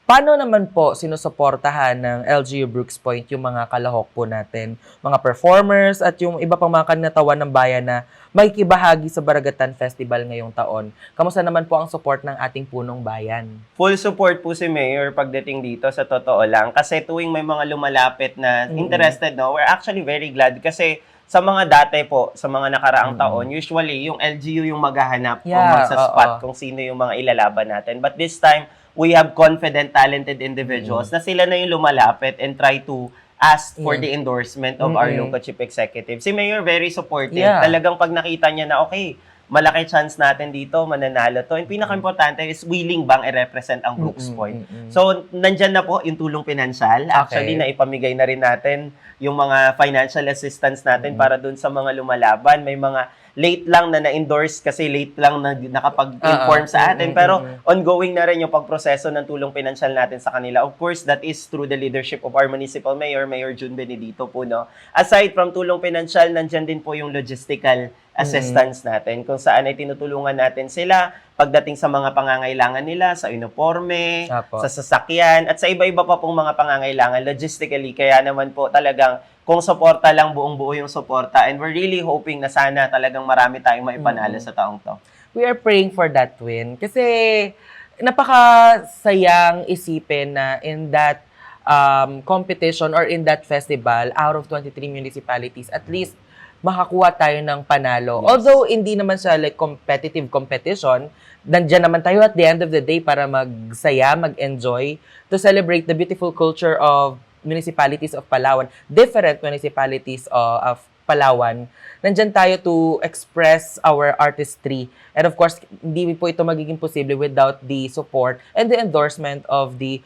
Paano naman po sinusuportahan ng LGU Brooks Point yung mga kalahok po natin, mga performers at yung iba pang mga kanatawan ng bayan na makikibahagi sa Baragatan Festival ngayong taon? Kamusta naman po ang support ng ating punong bayan? Full support po si Mayor pagdating dito, sa totoo lang. Kasi tuwing may mga lumalapit na interested, no, we're actually very glad kasi sa mga dati po, sa mga nakaraang taon, usually yung LGU yung maghahanap kung Yeah, magsa-spot kung sino yung mga ilalaban natin. But this time, we have confident, talented individuals na sila na yung lumalapit and try to ask for the endorsement of our local chief executive. Si Mayor very supportive. Yeah. Talagang pag nakita niya na, okay, malaki chance natin dito, mananalo to. And pinaka-importante is willing bang i-represent ang Brooks Point. So, nandyan na po yung tulong pinansyal. Actually, naipamigay na rin natin yung mga financial assistance natin para dun sa mga lumalaban. May mga late lang na na-endorse kasi late lang na nakapag-inform sa atin. Pero ongoing na rin yung pagproseso ng tulong pinansyal natin sa kanila. Of course, that is through the leadership of our municipal mayor, Mayor June Benedito po, no? Aside from tulong pinansyal, nandyan din po yung logistical assistance natin, kung saan ay tinutulungan natin sila pagdating sa mga pangangailangan nila, sa uniforme, Apo. sa sasakyan, at sa iba-iba pa pong mga pangangailangan logistically. Kaya naman po talagang kung suporta lang, buong-buo yung suporta. And we're really hoping na sana talagang marami tayong maipanalo sa taong to. We are praying for that win. Kasi napakasayang isipin na in that competition or in that festival, out of 23 municipalities, at least makakuha tayo ng panalo. Yes. Although hindi naman siya like competitive competition, nandiyan naman tayo at the end of the day para magsaya, mag-enjoy, to celebrate the beautiful culture of municipalities of Palawan, different municipalities of Palawan. Nandyan tayo to express our artistry. And of course, hindi po ito magiging posible without the support and the endorsement of the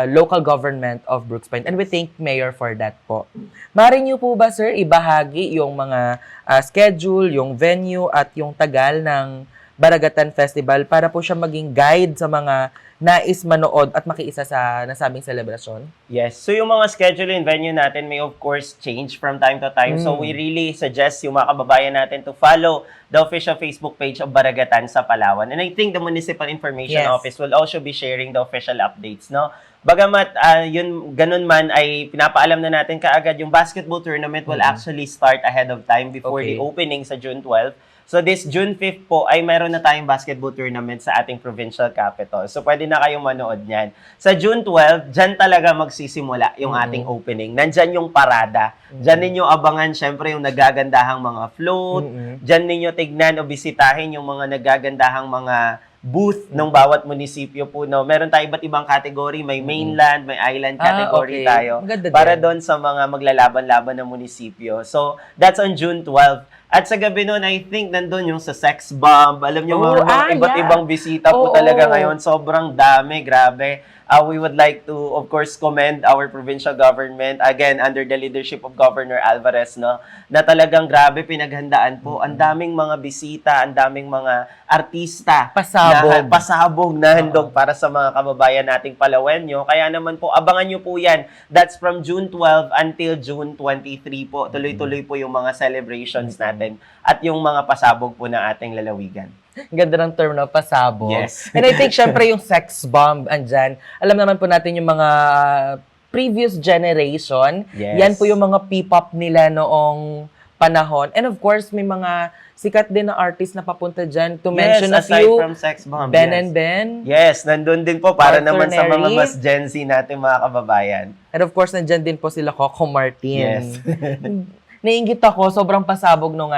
local government of Brooks Point. And we thank Mayor for that po. Maaari niyo po ba, sir, ibahagi yung mga schedule, yung venue at yung tagal ng Baragatan Festival para po siya maging guide sa mga nais manood at makiisa sa nasabing selebrasyon? Yes. So yung mga schedule and venue natin may of course change from time to time. So we really suggest yung mga kababayan natin to follow the official Facebook page of Baragatan sa Palawan. And I think the Municipal Information Yes. Office will also be sharing the official updates, no? Bagamat yun ganun man ay pinapaalam na natin kaagad yung basketball tournament will actually start ahead of time before the opening sa June 12. So this June 5 po ay mayroon na tayong basketball tournament sa ating provincial capital. So pwede na kayong manood niyan. Sa June 12, dyan talaga magsisimula yung ating opening. Nandyan yung parada. Dyan ninyo abangan syempre yung nagagandahang mga float. Dyan ninyo tignan o bisitahin yung mga nagagandahang mga booth ng bawat munisipyo po. No? Meron tayo iba't ibang category. May mainland, may island category okay. tayo. Maganda Para din. doon sa mga maglalaban-laban ng munisipyo. So, that's on June 12. At sa gabi noon, I think nandun yung sa sex bomb. Alam niyo, mga iba't ibang bisita po talaga ngayon. Sobrang dami, grabe. We would like to, of course, commend our provincial government, again, under the leadership of Governor Alvarez, no, na talagang grabe pinaghandaan po. Ang daming mga bisita, ang daming mga artista. Pasabog na handog para sa mga kababayan nating Palawenyo. Kaya naman po, abangan nyo po yan. That's from June 12 until June 23 po. Tuloy-tuloy po yung mga celebrations natin at yung mga pasabog po ng ating lalawigan. Ganda ng term na pasabog. Yes. And I think, syempre, yung sex bomb andyan. Alam naman po natin yung mga previous generation. Yes. Yan po yung mga P-pop nila noong panahon. And of course, may mga sikat din na artist na papunta dyan. To mention a aside few, from sex bomb. Ben yes. and Ben. Yes, nandun din po para naman sa mga Neri. mas Gen Z natin mga kababayan. And of course, nandyan din po sila Coco Martin. Yes. naiinggit ako, sobrang pasabog nung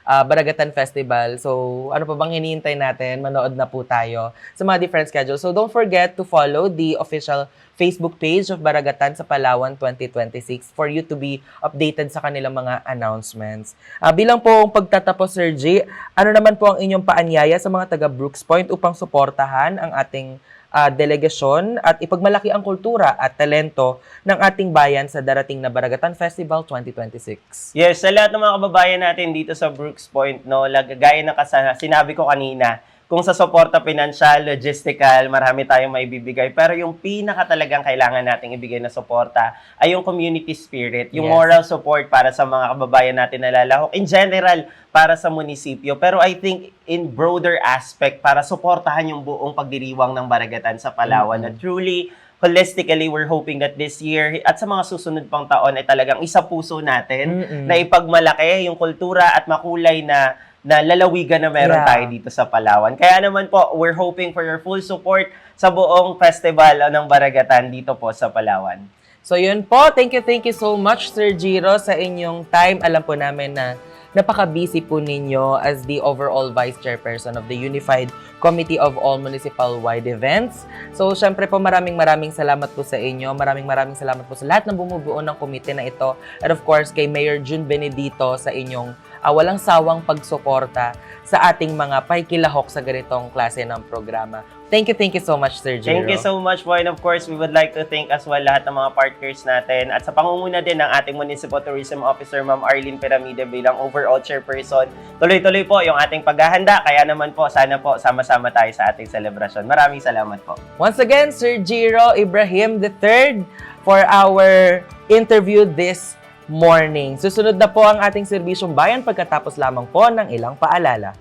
Baragatan Festival. So, ano pa bang hinihintay natin? Manood na po tayo sa mga different schedules. So, don't forget to follow the official Facebook page of Baragatan sa Palawan 2026 for you to be updated sa kanilang mga announcements. Bilang po pagtatapos, Sir G, ano naman po ang inyong paanyaya sa mga taga Brooks Point upang suportahan ang ating delegasyon at ipagmalaki ang kultura at talento ng ating bayan sa darating na Baragatan Festival 2026. Yes, sa lahat ng mga kababayan natin dito sa Brooks Point, no, gaya ng sinabi ko kanina, kung sa suporta pinansyal, logistical, marami tayong maibibigay. Pero yung pinaka talagang kailangan nating ibigay na suporta ay yung community spirit, yung moral support para sa mga kababayan natin na lalahok. In general, para sa munisipyo. Pero I think in broader aspect, para suportahan yung buong pagdiriwang ng Baragatan sa Palawan. Na truly, holistically, we're hoping that this year at sa mga susunod pang taon ay talagang isa puso natin na ipagmalaki yung kultura at makulay na lalawigan na meron tayo dito sa Palawan. Kaya naman po, we're hoping for your full support sa buong festival ng Baragatan dito po sa Palawan. So yun po, thank you so much, Sir Giro, sa inyong time. Alam po namin na napaka-busy po ninyo as the overall Vice Chairperson of the Unified Committee of All Municipal-Wide Events. So, syempre po, maraming salamat po sa inyo. Maraming salamat po sa lahat ng bumubuo ng komite na ito. And of course, kay Mayor June Benedito sa inyong walang sawang pagsuporta sa ating mga paikilahok sa ganitong klase ng programa. Thank you so much, Sir Giro. Thank you so much, Boy. And of course, we would like to thank as well lahat ng mga partners natin at sa pangunguna din ng ating Municipal Tourism Officer, Ma'am Arlene Piramide bilang overall chairperson. Tuloy-tuloy po yung ating paghahanda. Kaya naman po, sana po sama-sama tayo sa ating celebration. Maraming salamat po. Once again, Sir Giro Ibrahim III for our interview this morning. Susunod na po ang ating serbisyong bayan pagkatapos lamang po ng ilang paalala.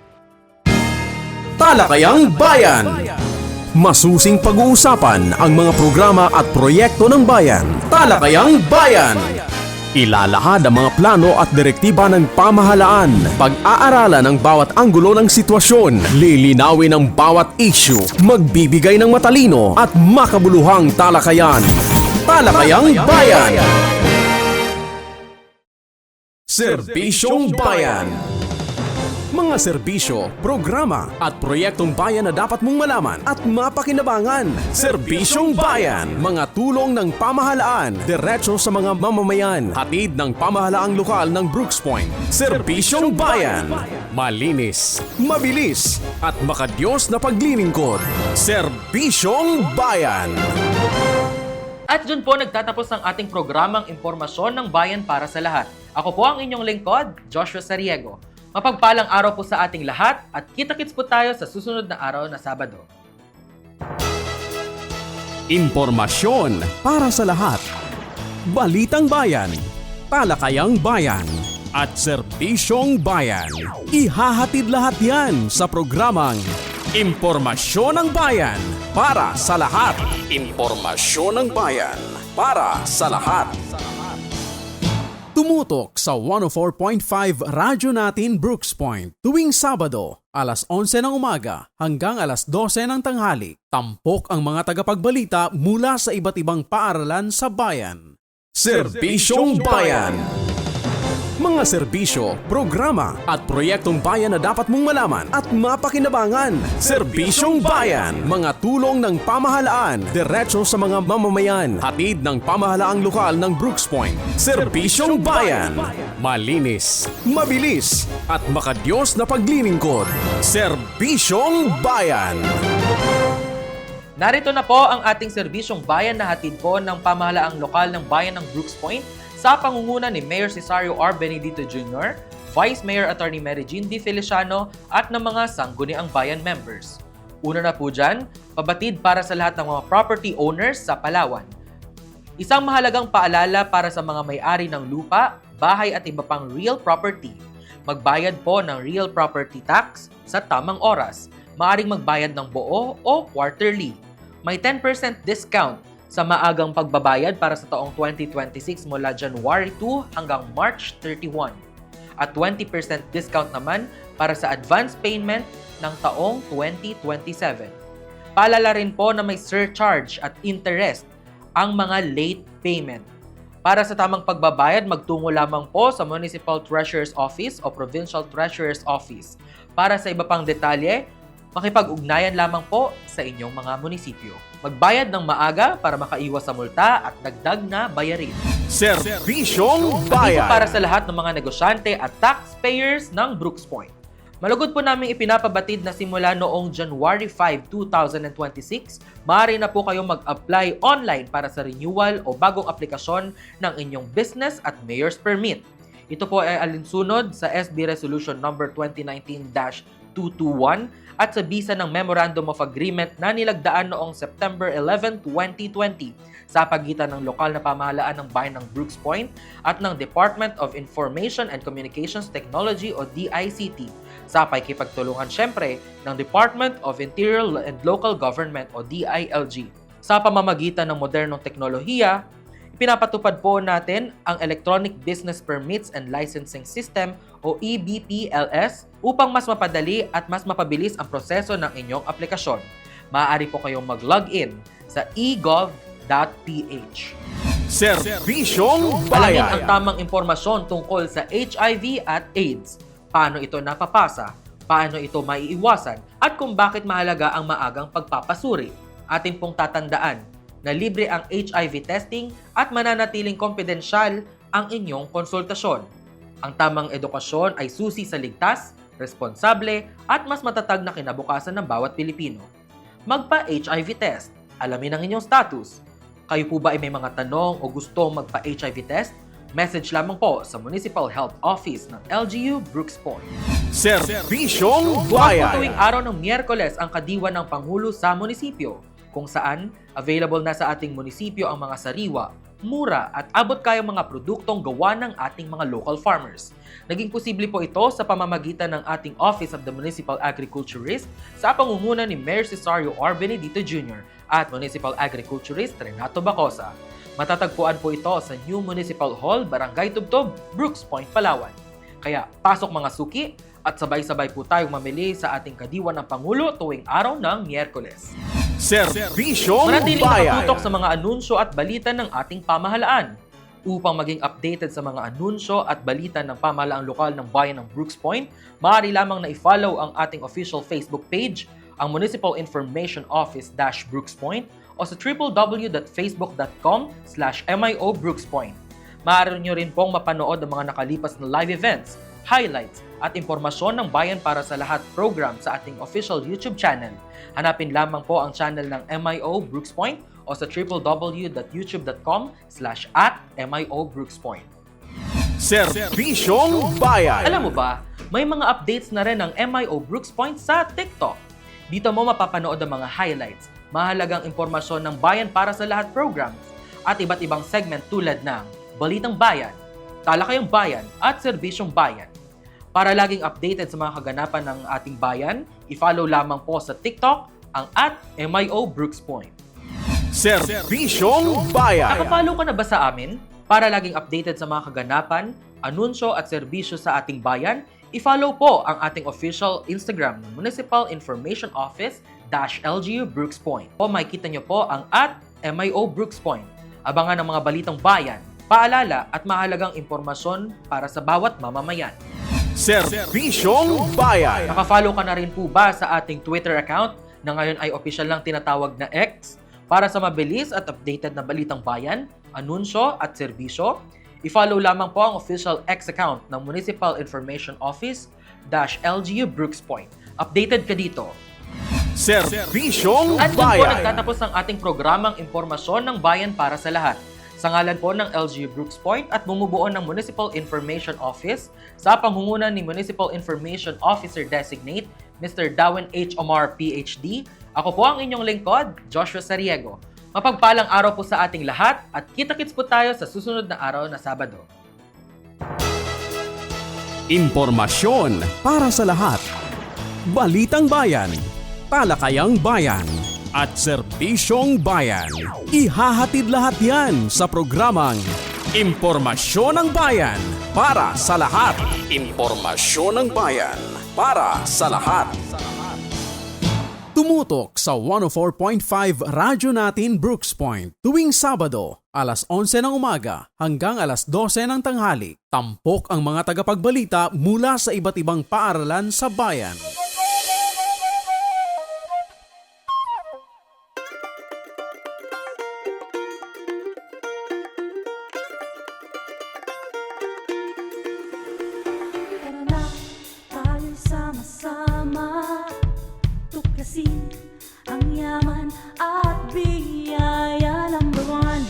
Talakayang Bayan. Masusing pag-uusapan ang mga programa at proyekto ng bayan. Talakayang Bayan. Ilalahad ang mga plano at direktiba ng pamahalaan. Pag-aaralan ang bawat anggulo ng sitwasyon. Lilinawin ang bawat issue. Magbibigay ng matalino at makabuluhang talakayan. Talakayang Bayan. Serbisyong Bayan. Mga serbisyo, programa at proyektong bayan na dapat mong malaman at mapakinabangan. Serbisyong Bayan. Mga tulong ng pamahalaan, diretso sa mga mamamayan. Hatid ng pamahalaang lokal ng Brooks Point. Serbisyong Bayan. Malinis, mabilis at makadiyos na paglilingkod. Serbisyong Bayan. At dyan po nagtatapos ang ating programang Impormasyon ng Bayan para sa Lahat. Ako po ang inyong lingkod, Joshua Sariego. Mapagpalang araw po sa ating lahat at kita-kits po tayo sa susunod na araw na Sabado. Impormasyon para sa lahat. Balitang Bayan, Talakayang Bayan, at Serbisyong Bayan. Ihahatid lahat yan sa programang Impormasyon ng Bayan para sa lahat. Impormasyon ng Bayan para sa lahat. Tumutok sa 104.5 Radyo Natin Brooks Point tuwing Sabado, alas 11 ng umaga hanggang alas 12 ng tanghali. Tampok ang mga tagapagbalita mula sa iba't ibang paaralan sa bayan. Serbisyong Bayan. Mga serbisyo, programa at proyektong bayan na dapat mong malaman at mapakinabangan. Serbisyong Bayan. Mga tulong ng pamahalaan, diretso sa mga mamamayan. Hatid ng pamahalaang lokal ng Brooks Point. Serbisyong Bayan. Malinis, mabilis at makadiyos na paglilingkod. Serbisyong Bayan. Narito na po ang ating serbisyong bayan na hatid po ng pamahalaang lokal ng bayan ng Brooks Point sa pangunguna ni Mayor Cesario R. Benedito Jr., Vice Mayor Attorney Mary Jean D. Feliciano at ng mga sangguniang bayan members. Una na po dyan, pabatid para sa lahat ng mga property owners sa Palawan. Isang mahalagang paalala para sa mga may-ari ng lupa, bahay at iba pang real property. Magbayad po ng real property tax sa tamang oras. Maaring magbayad ng buo o quarterly. May 10% discount sa maagang pagbabayad para sa taong 2026 mula January 2 hanggang March 31. At 20% discount naman para sa advance payment ng taong 2027. Paalala rin po na may surcharge at interest ang mga late payment. Para sa tamang pagbabayad, magtungo lamang po sa Municipal Treasurer's Office o Provincial Treasurer's Office. Para sa iba pang detalye, makipag-ugnayan lamang po sa inyong mga munisipyo. Magbayad ng maaga para makaiwas sa multa at dagdag na bayarin. Serbisyong Dito Bayan. para sa lahat ng mga negosyante at taxpayers ng Brooks Point. Malugod po namin ipinapabatid na simula noong January 5, 2026, maaari na po kayong mag-apply online para sa renewal o bagong aplikasyon ng inyong business at mayor's permit. Ito po ay alinsunod sa SB Resolution number 2019-221 at sa bisa ng Memorandum of Agreement na nilagdaan noong September 11, 2020 sa pagitan ng lokal na pamahalaan ng bayan ng Brooks Point at ng Department of Information and Communications Technology o DICT sa pakikipagtulungan syempre ng Department of Interior and Local Government o DILG. Sa pamamagitan ng modernong teknolohiya, pinapatupad po natin ang Electronic Business Permits and Licensing System o EBPLS upang mas mapadali at mas mapabilis ang proseso ng inyong aplikasyon. Maaari po kayong mag-login sa egov.ph. Serbisyong Alamin ang Bayan. tamang impormasyon tungkol sa HIV at AIDS, paano ito napapasa, paano ito maiiwasan, at kung bakit mahalaga ang maagang pagpapasuri. Atin pong tatandaan na libre ang HIV testing at mananatiling kompidensyal ang inyong konsultasyon. Ang tamang edukasyon ay susi sa ligtas, responsable at mas matatag na kinabukasan ng bawat Pilipino. Magpa-HIV test. Alamin ang inyong status. Kayo po ba ay may mga tanong o gusto magpa-HIV test? Message lamang po sa Municipal Health Office ng LGU Brooks Point. Serbisyong Tuwing Bayan. araw ng Miyerkules ang kadiwan ng Pangulo sa munisipyo, kung saan available na sa ating munisipyo ang mga sariwa, mura at abot kayang mga produktong gawa ng ating mga local farmers. Naging posible po ito sa pamamagitan ng ating Office of the Municipal Agriculturist sa pangunguna ni Mayor Cesario R. Benedito Jr. at Municipal Agriculturist Renato Bacosa. Matatagpuan po ito sa New Municipal Hall, Barangay Tubtob, Brooks Point, Palawan. Kaya pasok mga suki at sabay-sabay po tayong mamili sa ating kadiwan ng Pangulo tuwing araw ng Miyerkules. Serbisyong Manatiling Bayan. nakatutok sa mga anunsyo at balita ng ating pamahalaan. Upang maging updated sa mga anunsyo at balita ng pamahalaang lokal ng bayan ng Brooks Point, maaari lamang na i-follow ang ating official Facebook page, ang Municipal Information Office-Brooks Point o sa www.facebook.com/MIO-BrooksPoint. Maaari nyo rin pong mapanood ang mga nakalipas na live events, highlights at impormasyon ng Bayan para sa Lahat program sa ating official YouTube channel. Hanapin lamang po ang channel ng MIO Brooks Point o sa www.youtube.com/@MIO-BrooksPoint. Serbisyong Bayan. Alam mo ba, may mga updates na rin ng MIO Brooks Point sa TikTok. Dito mo mapapanood ang mga highlights, mahalagang impormasyon ng Bayan para sa Lahat programs at iba't ibang segment tulad ng Balitang Bayan, Talakayang Bayan at Serbisyong Bayan. Para laging updated sa mga kaganapan ng ating bayan, i-follow lamang po sa TikTok ang @MIO Brooks Point. Serbisyong Bayan. Nakafollow ka na ba sa amin? Para laging updated sa mga kaganapan, anunsyo at serbisyo sa ating bayan, i-follow po ang ating official Instagram ng Municipal Information Office-LGU Brooks Point. O makikita nyo po ang @MIO Brooks Point. Abangan ang mga balitang bayan, paalala at mahalagang impormasyon para sa bawat mamamayan. Serbisyong Bayan. Nakafollow ka na rin po ba sa ating Twitter account na ngayon ay opisyal lang tinatawag na X? Para sa mabilis at updated na balitang bayan, anunsyo at serbisyo, i-follow lamang po ang official X account ng Municipal Information Office-LGU Brooks Point. Updated ka dito. Serbisyong At doon po Bayan. nagtatapos ang ating programang Impormasyon ng Bayan para sa Lahat. Sa ngalan po ng LGU Brooks Point at bumubuo ng Municipal Information Office sa pangunguna ni Municipal Information Officer Designate Mr. Darwin H. Omar, PhD, ako po ang inyong lingkod, Joshua Sariego. Mapagpalang araw po sa ating lahat at kita-kits po tayo sa susunod na araw na Sabado. Impormasyon para sa lahat. Balitang Bayan, Talakayang Bayan, at Serbisyong Bayan. Ihahatid lahat yan sa programang Impormasyon ng Bayan para sa lahat. Impormasyon ng Bayan para sa lahat. Tumutok sa 104.5 Radyo Natin Brooks Point tuwing Sabado, alas 11 ng umaga hanggang alas 12 ng tanghali. Tampok ang mga tagapagbalita mula sa iba't ibang paaralan sa bayan. Tara na, tayo'y sama-sama, tuklasin ang yaman at biyaya. Number one,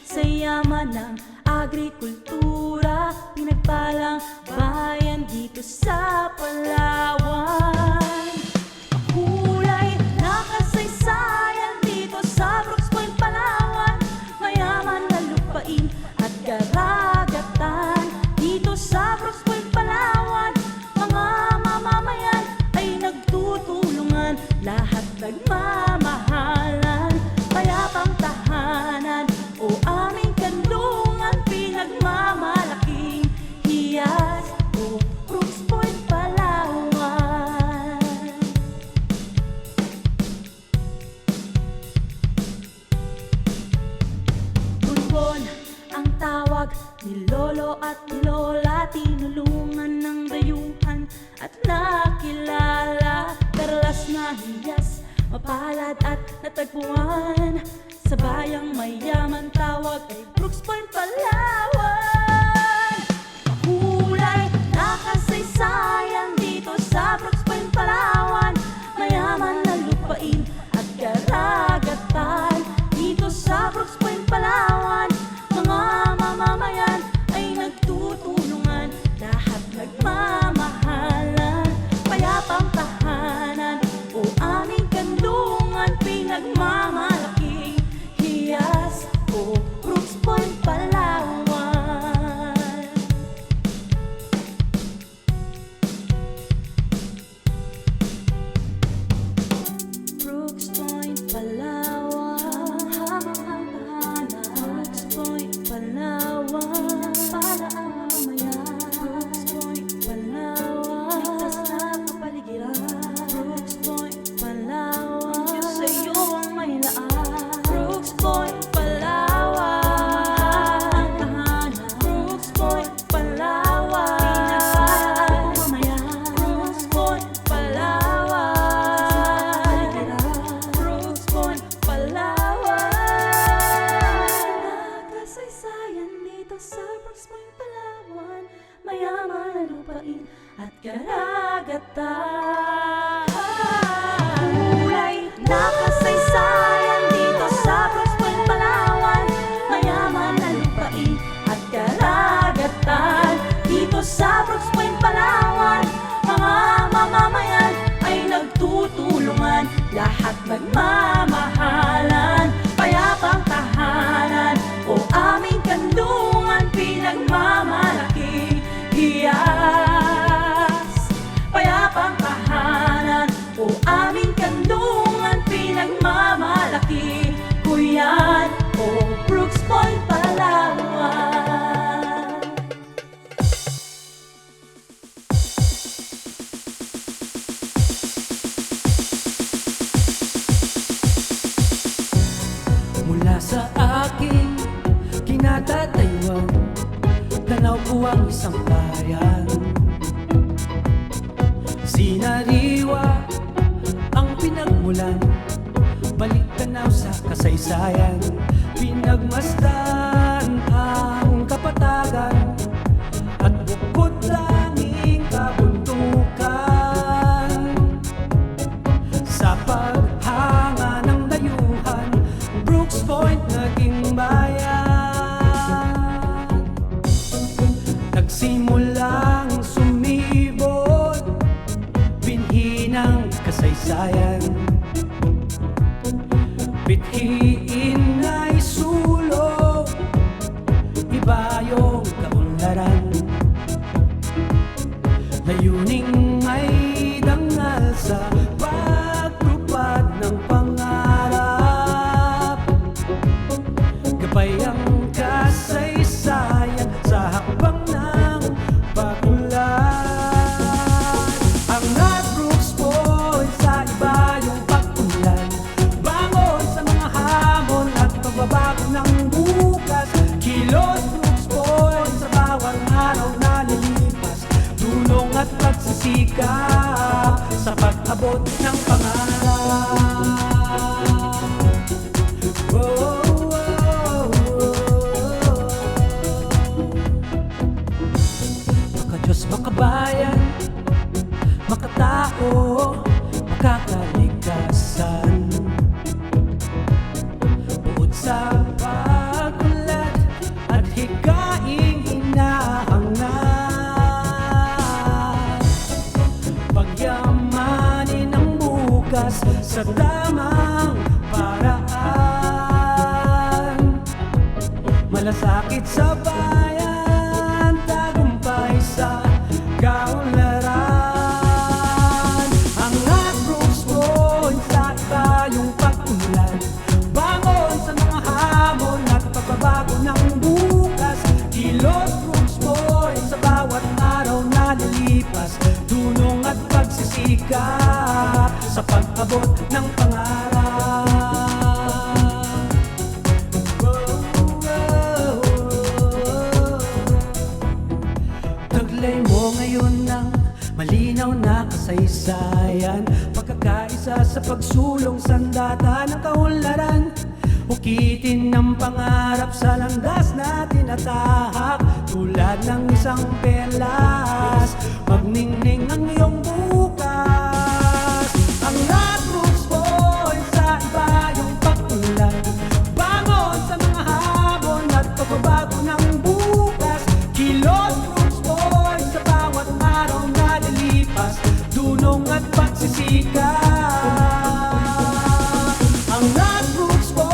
sa yaman ng agrikultura, pinagpalang bayan dito sa Palawan. Kulay na kasaysayan dito sa Brooks Point, Palawan. Mayaman na lupain at karagatan dito sa Brooks Point, Palawan. Mga mamamayan ay nagtutulungan, lahat nagmamahalan. Payapang tahanan o aming kanlungan, pinagmamalaking hiyas o Brooks Point, Palawan. Bunbon ang tawag ni Lolo at ni Lola, tinulungan ng dayuhan at nakilala. Perlas na hiyas, mapalad at natagpuan, sa bayang mayaman tawag ay Brooks Point, Palawan. Kulay na kasaysayan dito sa Brooks Point, Palawan. Mayaman na lupain at karagatan dito sa Brooks Point, Palawan. Mga mamamayan ay nagtutulungan, lahat nagmamahalan. Payapang tahanan o aming kanlungan, pinagmamalaking hiyas o Brooks Point, Palawan. Brooks Point, Palawan. Hamang tahanan. Brooks Point, Palawan. Para ang mamamayan. Brooks Point, Palawan. Ligtas na kapaligiran. Brooks Point, Palawan. Diyos sa iyo ang may laan. Brooks Point, Palawan. Tahanan. Brooks Point, Palawan. Pinagpalaan ang mamamayan. Brooks Point, Palawan. Brooks Point, Palawan. Nakasaysayan dito sa Brooks Point, Palawan. Mayaman na lupain at karagatan. Kulay na kasaysayan dito sa Brooks Point, Palawan. Mayaman na lupain at karagatan dito sa Brooks Point, Palawan. Mga mamamayan ay nagtutulungan, lahat nagmamahalan. Payapang tahanan o aming kanlungan, pinagmamalaking hiyas. Payapang tahanan o aming kanlungan, pinagmamalaking kuyan o Brooks Point, Palawan. Mula sa aking kinatatayuan, tanaw ko ang isang bayan. Sinariwa ang pinagmulan, balik tanaw sa kasaysayan. Pinagmasdan ang kapatagan at bukod langing kabuntukan. Sa paghanga ng dayuhan, Brooks Point naging bayan. Nagsimulang sumibot, binhi ng kasaysayan. Bithiin ay sulong, iba yung kaunlaran. Layuning may dangal sa pagtupad ng pangarap. Gabay ang kasaysayan sa hakbang ng pagulan. Ang Brooks Point sa iba yung pagtupad. likhaing hinahangad. Pagyamanin ang bukas sa tamang paraan. Malasakit sa bayan, tagumpay sa kaunlaran. Angat Brooks Point sa tayong pag-unlad, bangon sa mga hamon at pagbabago ng bukas. Kilos Brooks Point sa bawat araw na nalipas, dunong at pagsisikap sa pag-abot ng pangarap. Taglay mo ngayon ng malinaw na kasaysayan, pagkakaisa sa pagsulong sandata ng kaunlaran. Ukitin ng pangarap sa landas na tinatahak, tulad ng isang pelas, magningning ang iyong bukas. Ang Brooks Point sa iba yung pag-unlad, bangon sa mga hamon at pagbabago ng bukas. Kilos Brooks Point sa bawat araw na nalipas, dunong at pagsisikap. Ang Brooks Point,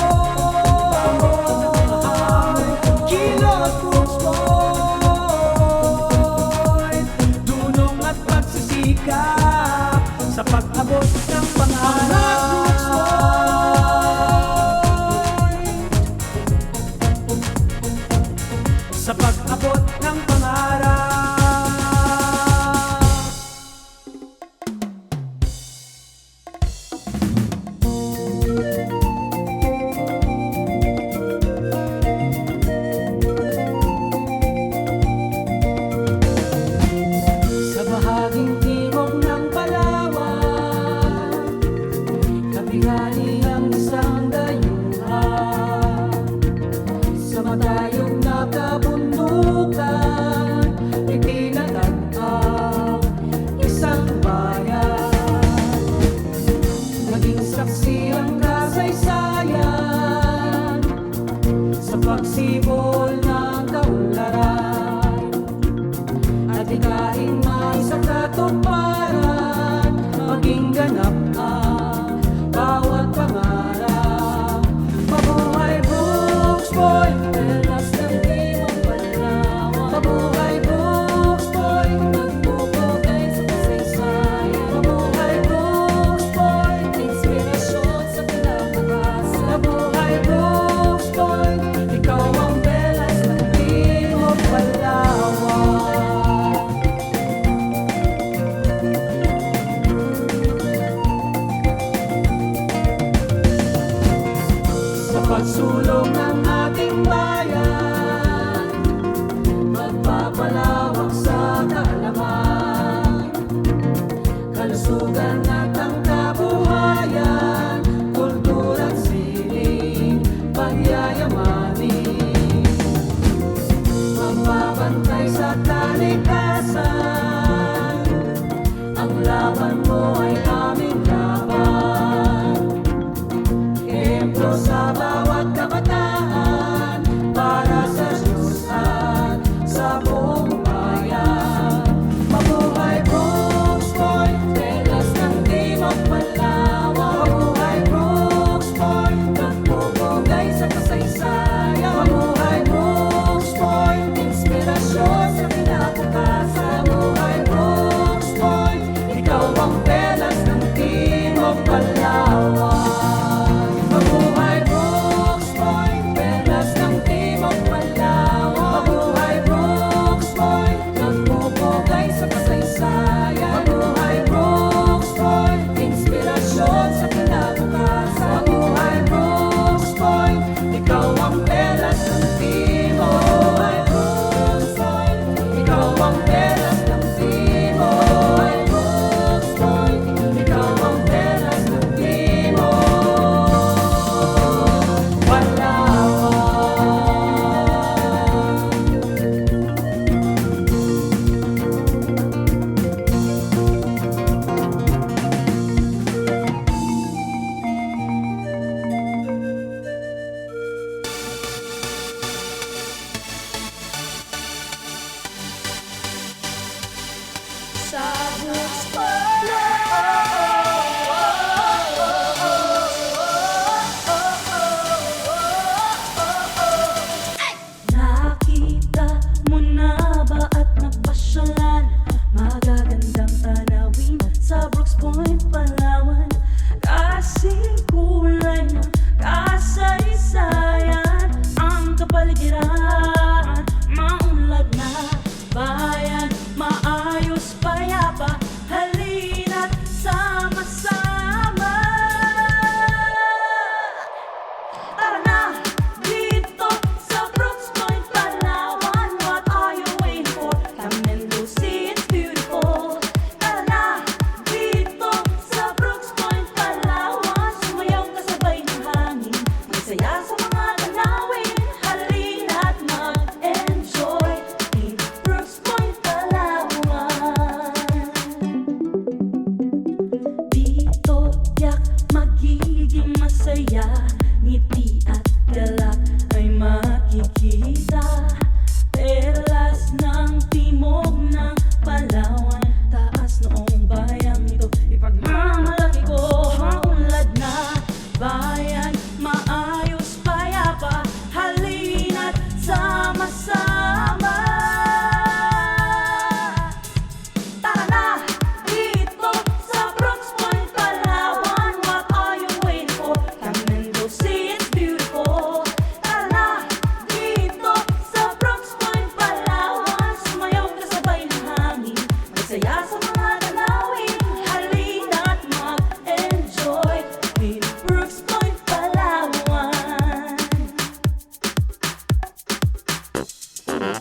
Kilos Brooks Point, dunong at pagsisikap sa pag-abot ng pangarap. Sa pag-abot ng pangarap. Sa bahaging timog ng Palawan, kabihani ang isang dayuhan. Sa matayog na kabundukan,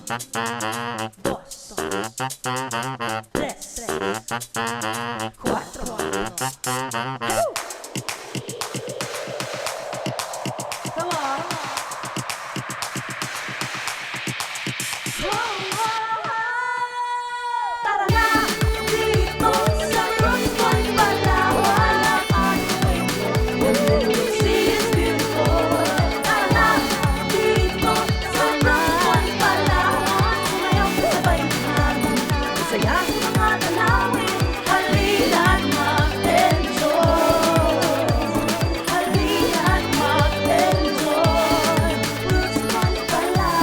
dos, tres, cuatro. Come on. Tara na dito sa Brooks Point, Palawan. See is beautiful. Tara na dito sa Brooks Point, Palawan. Sumayaw sabay natin, saya sa mga tanawin. Halina't mag-enjoy. Halina't mag-enjoy. Brooks Point, Palawan.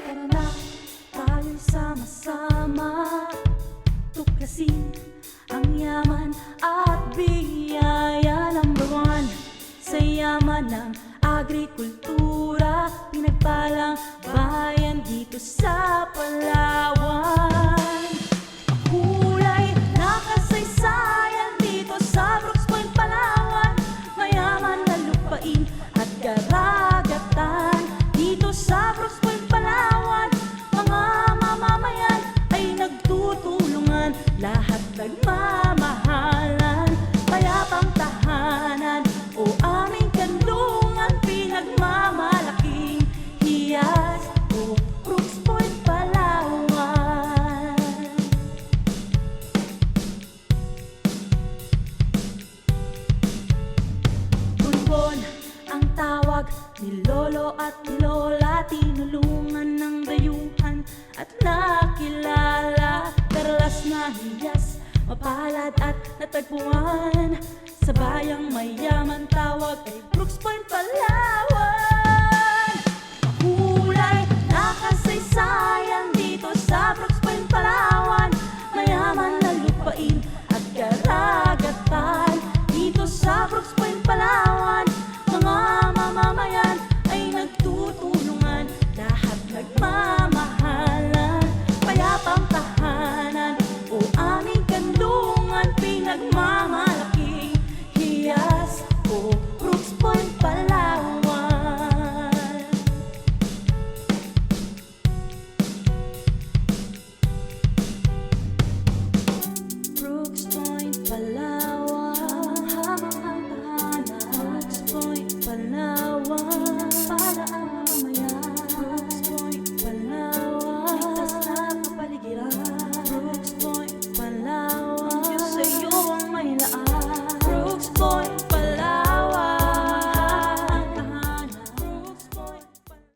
Tara na, tayo'y sama-sama tuklasin ang yaman at biyaya. Number one, sa yaman ng agrikultura, pinagpalang bayan dito sa Palawan. Kulay na kasaysayan dito sa Brooks Point, Palawan. Mayaman na lupain at karagatan dito sa Brooks Point, Palawan. Mga mamamayan ay nagtutulungan, lahat nagmamahalan. Payapang tahanan o aming kanlungan, pinagmamalaking hiyas o Brooks Point, Palawan. Bulbon ang tawag ni Lolo at ni Lola, tinulungan ng dayuhan at nakilala. Perlas na hiyas, mapalad at natagpuan sa bayang mayaman, tawag ay Brooks Point, Palawan.